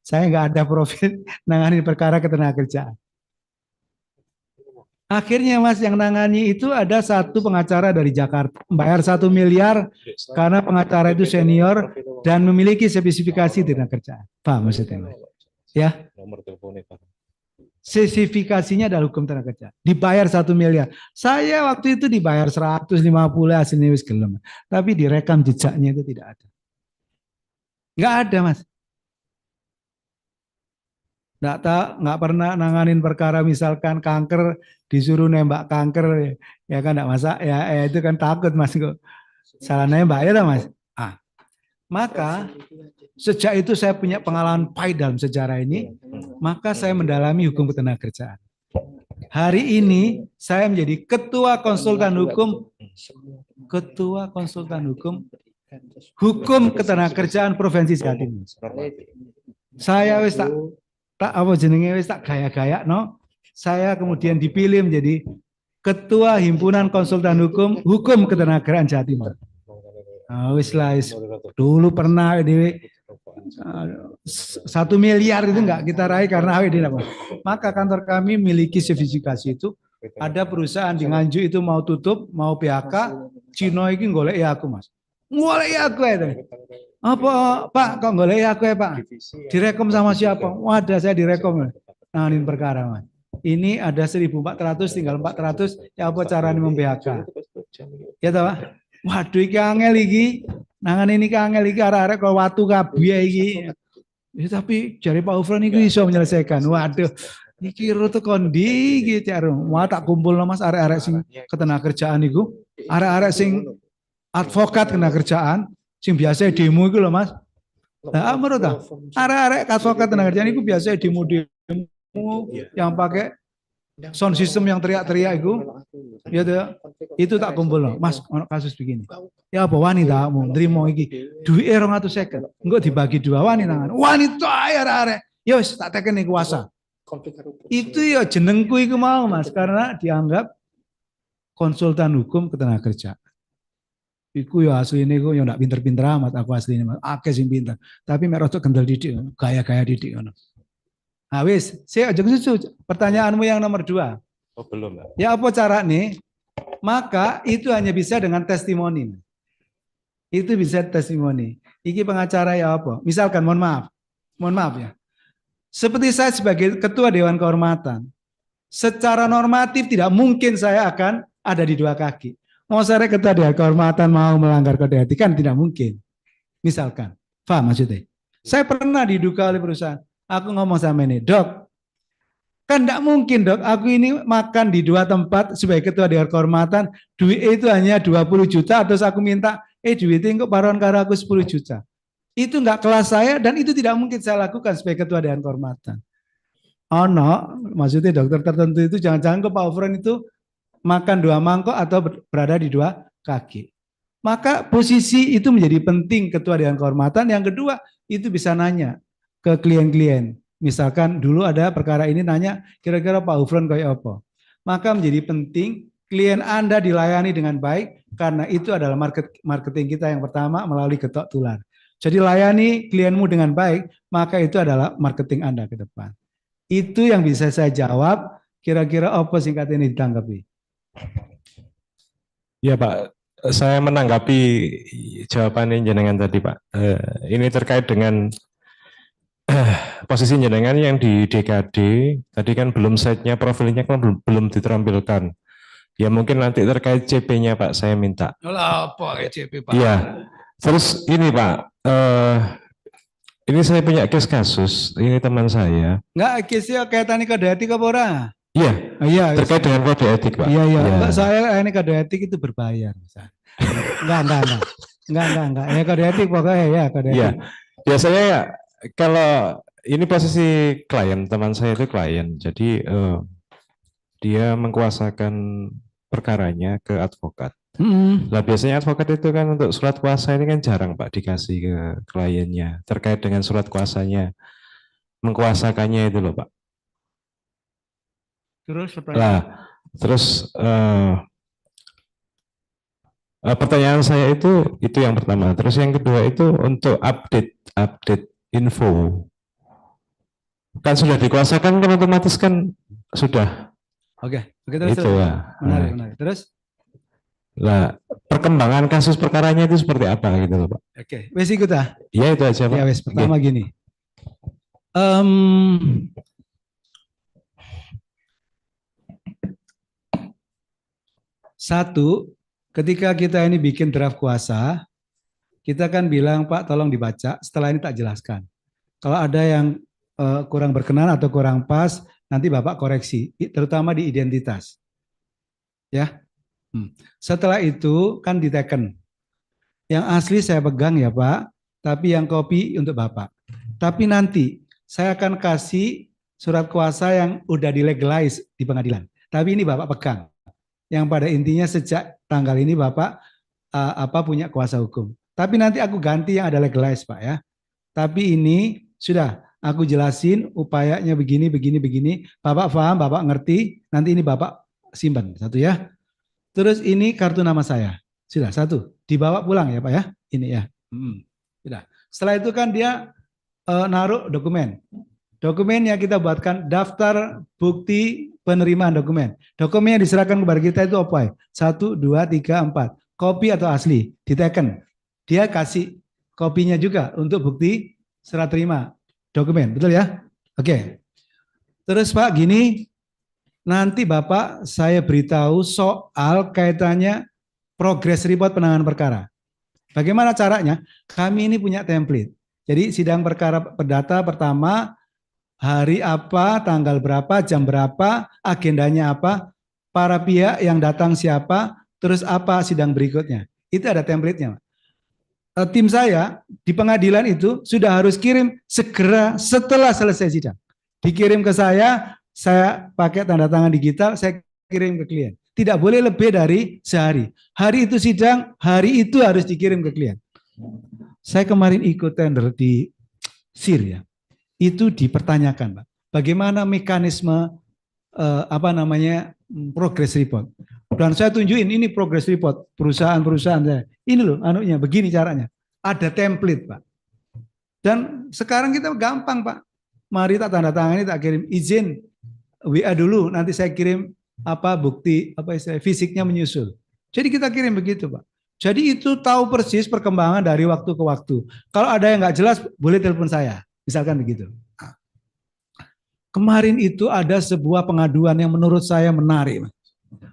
Saya nggak ada profil nanganin perkara ketenaga kerjaan. Akhirnya Mas yang nangani itu ada satu pengacara dari Jakarta, bayar 1 miliar karena pengacara itu senior dan memiliki spesifikasi tenaga kerjaan. Paham maksudnya Mas? Ya. Spesifikasinya adalah hukum tenaga kerja. Dibayar 1 miliar. Saya waktu itu dibayar 150 aslinya wis gelem. Tapi direkam jejaknya itu tidak ada. Enggak ada Mas. Nggak pernah nanganin perkara misalkan kanker disuruh nembak kanker ya kan enggak masa ya itu kan takut Mas kok salah nembak ya Mas. Maka sejak itu saya punya pengalaman pahit dalam sejarah ini, maka saya mendalami hukum ketenagakerjaan. Hari ini saya menjadi ketua konsultan hukum ketenagakerjaan Provinsi Jawa Timur. Saya wis tak apa jenenge wis tak gaya-gaya no. Saya kemudian dipilih menjadi ketua himpunan konsultan hukum ketenagakerjaan Jawa Timur. Wis lah, dulu pernah di 1 miliar itu enggak kita raih karena ini apa. Maka kantor kami memiliki spesifikasi itu. Ada perusahaan di Nganjuk itu mau tutup, mau PHK, Cino ini golek ya aku Mas. Golek ya aku itu. Apa Pak kok golek ya aku ya Pak? Direkom sama siapa? Wadah saya direkom. Nanganin perkara Mas. Ini ada 1.400 tinggal 400 ya apa caranya mem-PHK. Ya toh Pak? Waduh iki angel iki. Nangan ini angel iki arek-arek kok watu kabeh iki. Ya, tapi jari Pak Ufron iki iso menyelesaikan. Waduh, iki rute kondi iki jarum. Wah tak kumpulno Mas arek-arek sing ketenagakerjaan iku. Arek-arek sing advokat ketenagakerjaan sing biasa demo iku lho Mas. Nah, menurut ta? Arek-arek advokat ketenagakerjaan iku biasa demo yang pakai sound system yang teriak-teriak itu, ya tuh. Itu tak kumpul no. Mas, ono kasus begini. Ya apa wanita mau nerimo iki duit 250. Engko dibagi dua wanita. Wanita arek-arek. Ya wis tak tekeni kuasa. Itu ya jenengku iku mau Mas karena dianggap konsultan hukum ketenagakerjaan. Iku ya asline iku ya ndak pinter-pinter amat aku asline Mas. Akeh sing pinter. Tapi mek rada kendel didik, gaya-gaya didik ngono. Nah wis, saya aja susu. Pertanyaanmu yang nomor 2. Oh, belum, Pak. Ya apa cara nih? Maka itu hanya bisa dengan testimoni. Itu bisa testimoni. Iki pengacara ya apa? Misalkan, mohon maaf ya. Seperti saya sebagai ketua Dewan Kehormatan, secara normatif tidak mungkin saya akan ada di 2 kaki. Mau saya ketua Dewan Kehormatan mau melanggar kode etik kan tidak mungkin. Misalkan, paham maksudnya? Saya pernah diduga oleh perusahaan. Aku ngomong sama ini, Dok, kan tidak mungkin Dok, aku ini makan di 2 tempat sebagai ketua Dewan Kehormatan, duit itu hanya 20 juta, terus aku minta, duitnya kok baron karo aku 10 juta. Itu enggak kelas saya dan itu tidak mungkin saya lakukan sebagai ketua Dewan Kehormatan. Oh no, maksudnya dokter tertentu itu jangan-jangan ke Pak Ofron itu makan 2 mangkok atau berada di 2 kaki. Maka posisi itu menjadi penting ketua Dewan Kehormatan. Yang kedua, itu bisa nanya ke klien-klien. Misalkan dulu ada perkara ini nanya kira-kira Pak Ufron kayak apa. Maka menjadi penting klien Anda dilayani dengan baik karena itu adalah marketing kita yang pertama melalui ketok tular. Jadi layani klienmu dengan baik, maka itu adalah marketing Anda ke depan. Itu yang bisa saya jawab, kira-kira apa singkat ini ditanggapi. Ya Pak, saya menanggapi jawaban jenengan tadi Pak. Ini terkait dengan posisi jenengan yang di DKD, tadi kan belum setnya, profilnya kan belum diterampilkan. Ya mungkin nanti terkait CP-nya Pak, saya minta. Lah apa CP Pak? Iya, terus ini Pak, ini saya punya case kasus, ini teman saya. Enggak, case-nya kaitannya kode etik apa ora? Iya, Iya, terkait dengan kode etik Pak. Iya. Ya. Saya ini kode etik itu berbayar. Enggak. Ya kode etik pokoknya ya kode etik. Iya, biasanya ya, kalau ini posisi klien, teman saya itu klien, jadi dia mengkuasakan perkaranya ke advokat. Lah biasanya advokat itu kan untuk surat kuasa ini kan jarang Pak dikasih ke kliennya terkait dengan surat kuasanya, mengkuasakannya itu loh Pak. Terus pertanyaan saya itu yang pertama. Terus yang kedua itu untuk update info. Kan sudah dikuasakan kan otomatis kan sudah. Oke, terus. Itu ya. Menarik. Terus? Lah, perkembangan kasus perkaranya itu seperti apa gitu loh Pak? Oke, wes ikut ah. Iya itu aja Pak. Ya wes, pertama gini. Satu, ketika kita ini bikin draft kuasa, kita kan bilang Pak tolong dibaca, setelah ini tak jelaskan. Kalau ada yang kurang berkenan atau kurang pas, nanti Bapak koreksi, terutama di identitas. Ya. Setelah itu kan diteken. Yang asli saya pegang ya Pak, tapi yang copy untuk Bapak. Tapi nanti saya akan kasih surat kuasa yang udah dilegalize di pengadilan. Tapi ini Bapak pegang. Yang pada intinya sejak tanggal ini Bapak punya kuasa hukum. Tapi nanti aku ganti yang ada legalize Pak ya. Tapi ini sudah aku jelasin upayanya begini. Bapak paham, Bapak ngerti. Nanti ini Bapak simpan satu ya. Terus ini kartu nama saya. Sudah satu. Dibawa pulang ya Pak ya. Ini ya. Sudah. Setelah itu kan dia naruh dokumen. Dokumennya kita buatkan daftar bukti penerimaan dokumen. Dokumen yang diserahkan kepada kita itu apa ya? 1, 2, 3, 4. Kopi atau asli. Diteken. Dia kasih kopinya juga untuk bukti serah terima dokumen. Betul ya? Oke. Terus Pak gini. Nanti Bapak saya beritahu soal kaitannya progress report penanganan perkara. Bagaimana caranya? Kami ini punya template. Jadi sidang perkara perdata pertama, hari apa, tanggal berapa, jam berapa, agendanya apa, para pihak yang datang siapa, terus apa sidang berikutnya. Itu ada template-nya. Tim saya di pengadilan itu sudah harus kirim segera setelah selesai sidang. Dikirim ke saya pakai tanda tangan digital, saya kirim ke klien. Tidak boleh lebih dari sehari. Hari itu sidang, hari itu harus dikirim ke klien. Saya kemarin ikut tender di SIR ya. Itu dipertanyakan, Pak. Bagaimana mekanisme progress report. Dan saya tunjukin ini progress report perusahaan-perusahaan saya. Ini loh anunya, begini caranya. Ada template, Pak. Dan sekarang kita gampang, Pak. Mari tak tanda tangani, tak kirim izin WA dulu, nanti saya kirim bukti fisiknya menyusul. Jadi kita kirim begitu, Pak. Jadi itu tahu persis perkembangan dari waktu ke waktu. Kalau ada yang nggak jelas, boleh telepon saya. Misalkan begitu. Kemarin itu ada sebuah pengaduan yang menurut saya menarik.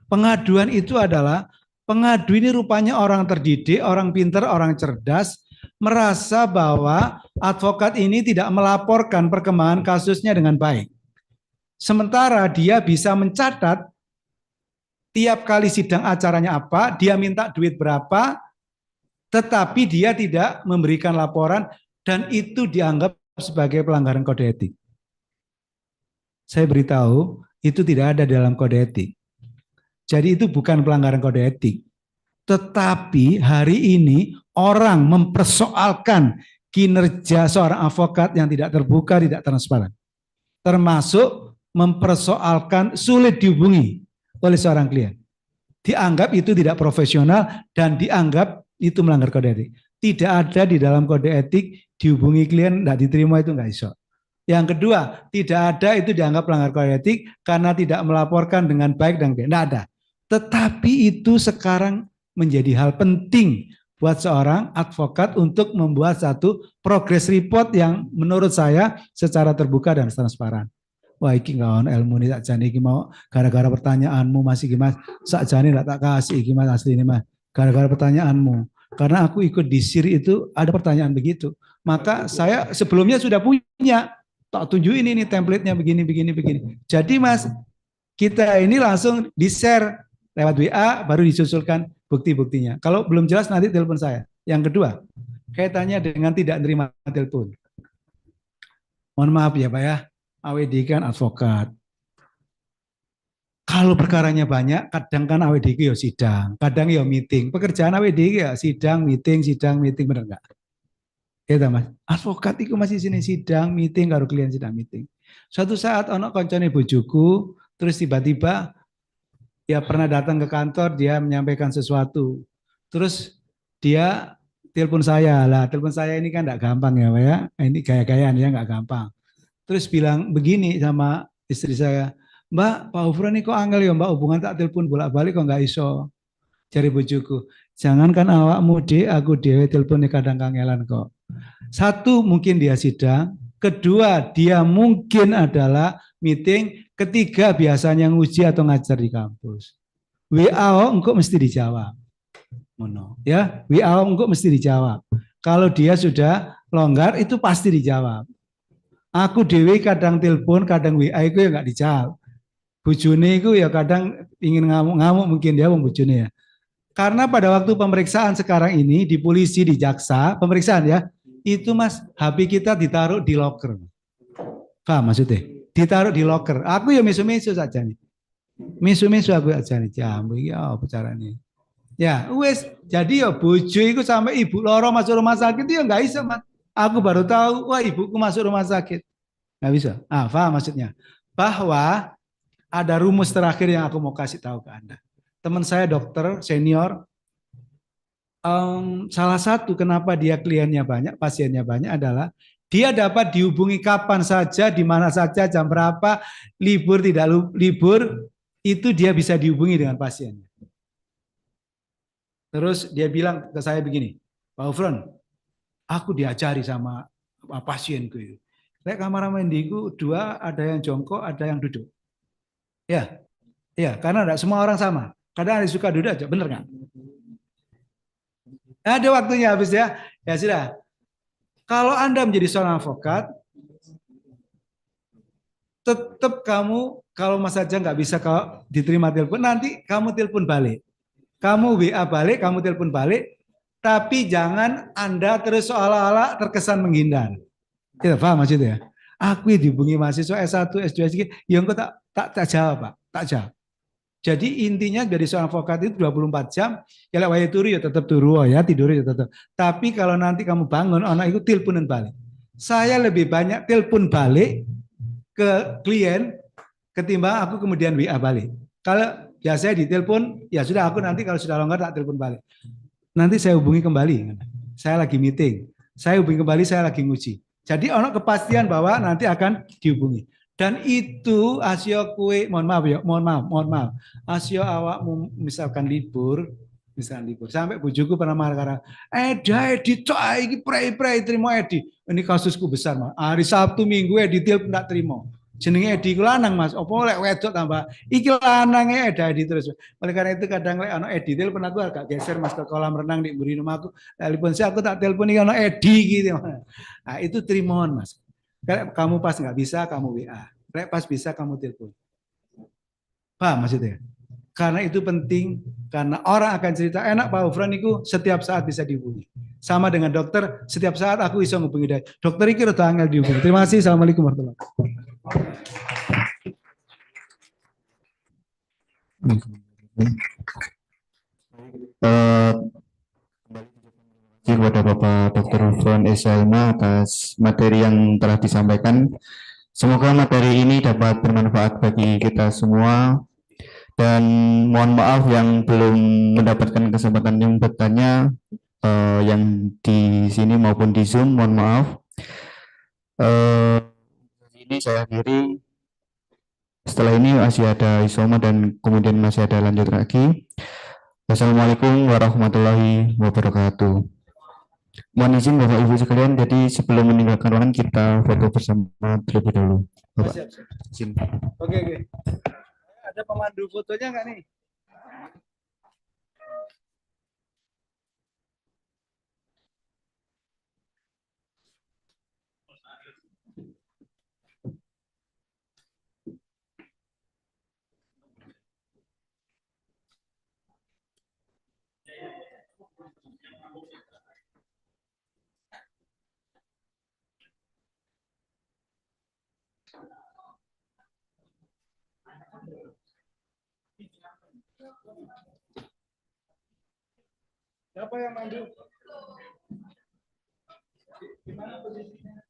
Pengaduan itu adalah, pengadu ini rupanya orang terdidik, orang pintar, orang cerdas, merasa bahwa advokat ini tidak melaporkan perkembangan kasusnya dengan baik. Sementara dia bisa mencatat tiap kali sidang acaranya apa, dia minta duit berapa, tetapi dia tidak memberikan laporan dan itu dianggap sebagai pelanggaran kode etik. Saya beritahu, itu tidak ada dalam kode etik. Jadi itu bukan pelanggaran kode etik. Tetapi hari ini orang mempersoalkan kinerja seorang advokat yang tidak terbuka, tidak transparan. Termasuk mempersoalkan sulit dihubungi oleh seorang klien. Dianggap itu tidak profesional dan dianggap itu melanggar kode etik. Tidak ada di dalam kode etik dihubungi klien, tidak diterima, itu nggak iso. Yang kedua, tidak ada itu dianggap pelanggar kode etik karena tidak melaporkan dengan baik dan tidak ada. Tetapi itu sekarang menjadi hal penting buat seorang advokat untuk membuat satu progress report yang menurut saya secara terbuka dan transparan. Wah, iki nggak on ilmu nih, tak jani iki mau gara-gara pertanyaanmu masih gimana? Sak jani tak kasih gimana asli ini mas? Gara-gara pertanyaanmu. Karena aku ikut di SIR itu ada pertanyaan begitu. Maka saya sebelumnya sudah punya, tak tunjukin ini template-nya begini. Jadi mas, kita ini langsung di-share lewat WA, baru disusulkan bukti-buktinya. Kalau belum jelas nanti telepon saya. Yang kedua, kaitannya dengan tidak menerima telepon. Mohon maaf ya Pak ya, AWD kan advokat. Kalau perkaranya banyak, kadang kan AWD ya sidang, kadang ya meeting. Pekerjaan AWD ya sidang, meeting, benar enggak? Ya mas, advokat itu masih sini sidang, meeting, karo klien sidang, meeting. Suatu saat ono koncone bojoku, terus tiba-tiba ya pernah datang ke kantor, dia menyampaikan sesuatu. Terus dia telepon saya. Lah, telepon saya ini kan enggak gampang ya, Pak ya. Ini gaya-gayaan ya, enggak gampang. Terus bilang begini sama istri saya, Mbak, Pak Ufron ini kok angel ya Mbak, hubungan tak telepon bolak-balik kok enggak iso. Cari bojoku. Jangankan awakmu dek, aku dewe telepon kadang kangelan kok. Satu, mungkin dia sidang. Kedua, dia mungkin adalah meeting. Ketiga, biasanya nguji atau ngajar di kampus. WA engkau mesti dijawab. Ya, WA engkau mesti dijawab. Kalau dia sudah longgar itu pasti dijawab. Aku dewe kadang telepon, kadang WA itu ya nggak dijawab. Bujune itu ya kadang ingin ngamuk-ngamuk mungkin dia wong bujune ya. Karena pada waktu pemeriksaan sekarang ini di polisi, di jaksa, pemeriksaan ya, itu mas HP kita ditaruh di locker. Paham maksudnya? Ditaruh di locker. Aku ya mesu-mesu saja nih. Mesu-mesu aku aja nih. Jambu ya apa caranya? Ya, wes. Jadi ya bojo iku sampai ibu loro masuk rumah sakit ya enggak bisa, Mas. Aku baru tahu, wah ibuku masuk rumah sakit. Enggak bisa. Ah, paham maksudnya? Bahwa ada rumus terakhir yang aku mau kasih tahu ke Anda. Teman saya dokter senior, salah satu kenapa dia kliennya banyak, pasiennya banyak adalah dia dapat dihubungi kapan saja, di mana saja, jam berapa, libur tidak libur, itu dia bisa dihubungi dengan pasiennya. Terus dia bilang ke saya begini, Pak Ufron, aku diajari sama pasienku itu. Saya kamar mandiku dua, ada yang jongkok, ada yang duduk. Ya, karena tidak semua orang sama. Kadang ada yang suka duduk aja, bener nggak? Ada waktunya habis ya, ya sudah. Kalau Anda menjadi seorang advokat, tetap kamu kalau Mas saja nggak bisa kalau diterima telepon, nanti kamu telepon balik. Kamu WA balik, kamu telepon balik, tapi jangan Anda terus seolah-olah terkesan menghindar. Kita paham maksudnya? Aku dihubungi mahasiswa S1, S2, S3, ya engkau tak jawab Pak, tak jawab. Jadi intinya dari seorang advokat itu 24 jam, ya lek wae turu ya tetap turu ya, tidur ya tetap. Tapi kalau nanti kamu bangun, anak itu teleponan balik. Saya lebih banyak telepon balik ke klien ketimbang aku kemudian WA balik. Kalau biasanya ditelepon, ya sudah aku nanti kalau sudah longgar tak telepon balik. Nanti saya hubungi kembali. Saya lagi meeting. Saya hubungi kembali, saya lagi nguji. Jadi ono kepastian bahwa nanti akan dihubungi. Dan itu asio kue, mohon maaf. Asio awakmu misalkan libur, sampai bujuku pernah marah-marah. Edi, cok, ini pray, terima Edi. Ini kasusku besar, Mas. Hari Sabtu Minggu Edi telepon tidak terima. Jenenge Edi ku lanang Mas, opo lek wedok tambah iki lanange Edi terus. Oleh karena itu kadang lek ana Edi telepon aku agak geser Mas ke kolam renang di mburi rumahku. Telepon saya aku tak telepon iki ana Edi gitu. Nah, itu terimohon Mas. Kalau kamu pas nggak bisa kamu WA. Lek pas bisa kamu telepon. Paham maksudnya? Karena itu penting karena orang akan cerita enak Pak Ufran itu setiap saat bisa dihubungi. Sama dengan dokter, setiap saat aku bisa menghubungi dia. Dokter iki rada angel dihubungi. Terima kasih. Assalamualaikum warahmatullahi Kepada Bapak Dr. Ufron Esa atas materi yang telah disampaikan. Semoga materi ini dapat bermanfaat bagi kita semua. Dan mohon maaf yang belum mendapatkan kesempatan yang bertanya yang di sini maupun di Zoom, mohon maaf. Ini saya akhiri. Setelah ini masih ada isoma dan kemudian masih ada lanjut lagi. Wassalamualaikum warahmatullahi wabarakatuh. Mohon izin Bapak Ibu sekalian, jadi sebelum meninggalkan ruangan kita foto bersama terlebih dahulu. Bapak, izin. Oke. Ada pemandu fotonya nggak nih? Siapa yang mandu? Di mana posisinya?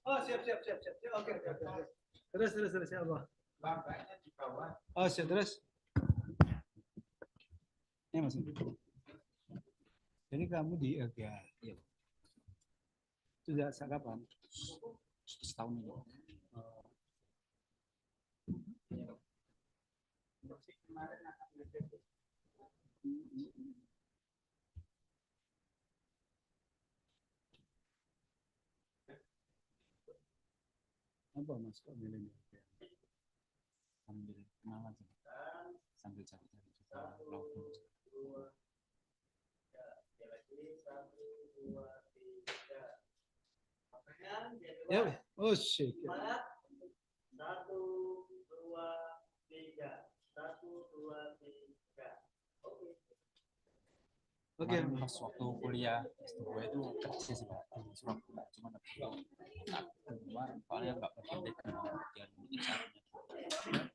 Oh, siap. Oke. Terus ya Allah. Bangkanya di bawah. Oh, siap terus. Ini Mas. Jadi kamu di ya. Sudah kapan? Setahun ini. Apa Mas kok milih? Sambil kenalan sambil cari-cari juga logo. Ya, oh shit. 1, 2, 3. 1, 2, 3. Oke. Pas waktu kuliah S2 itu kerja sih Pak di Surabaya, cuma keluar soalnya nggak berhenti dengan bagian HR-nya.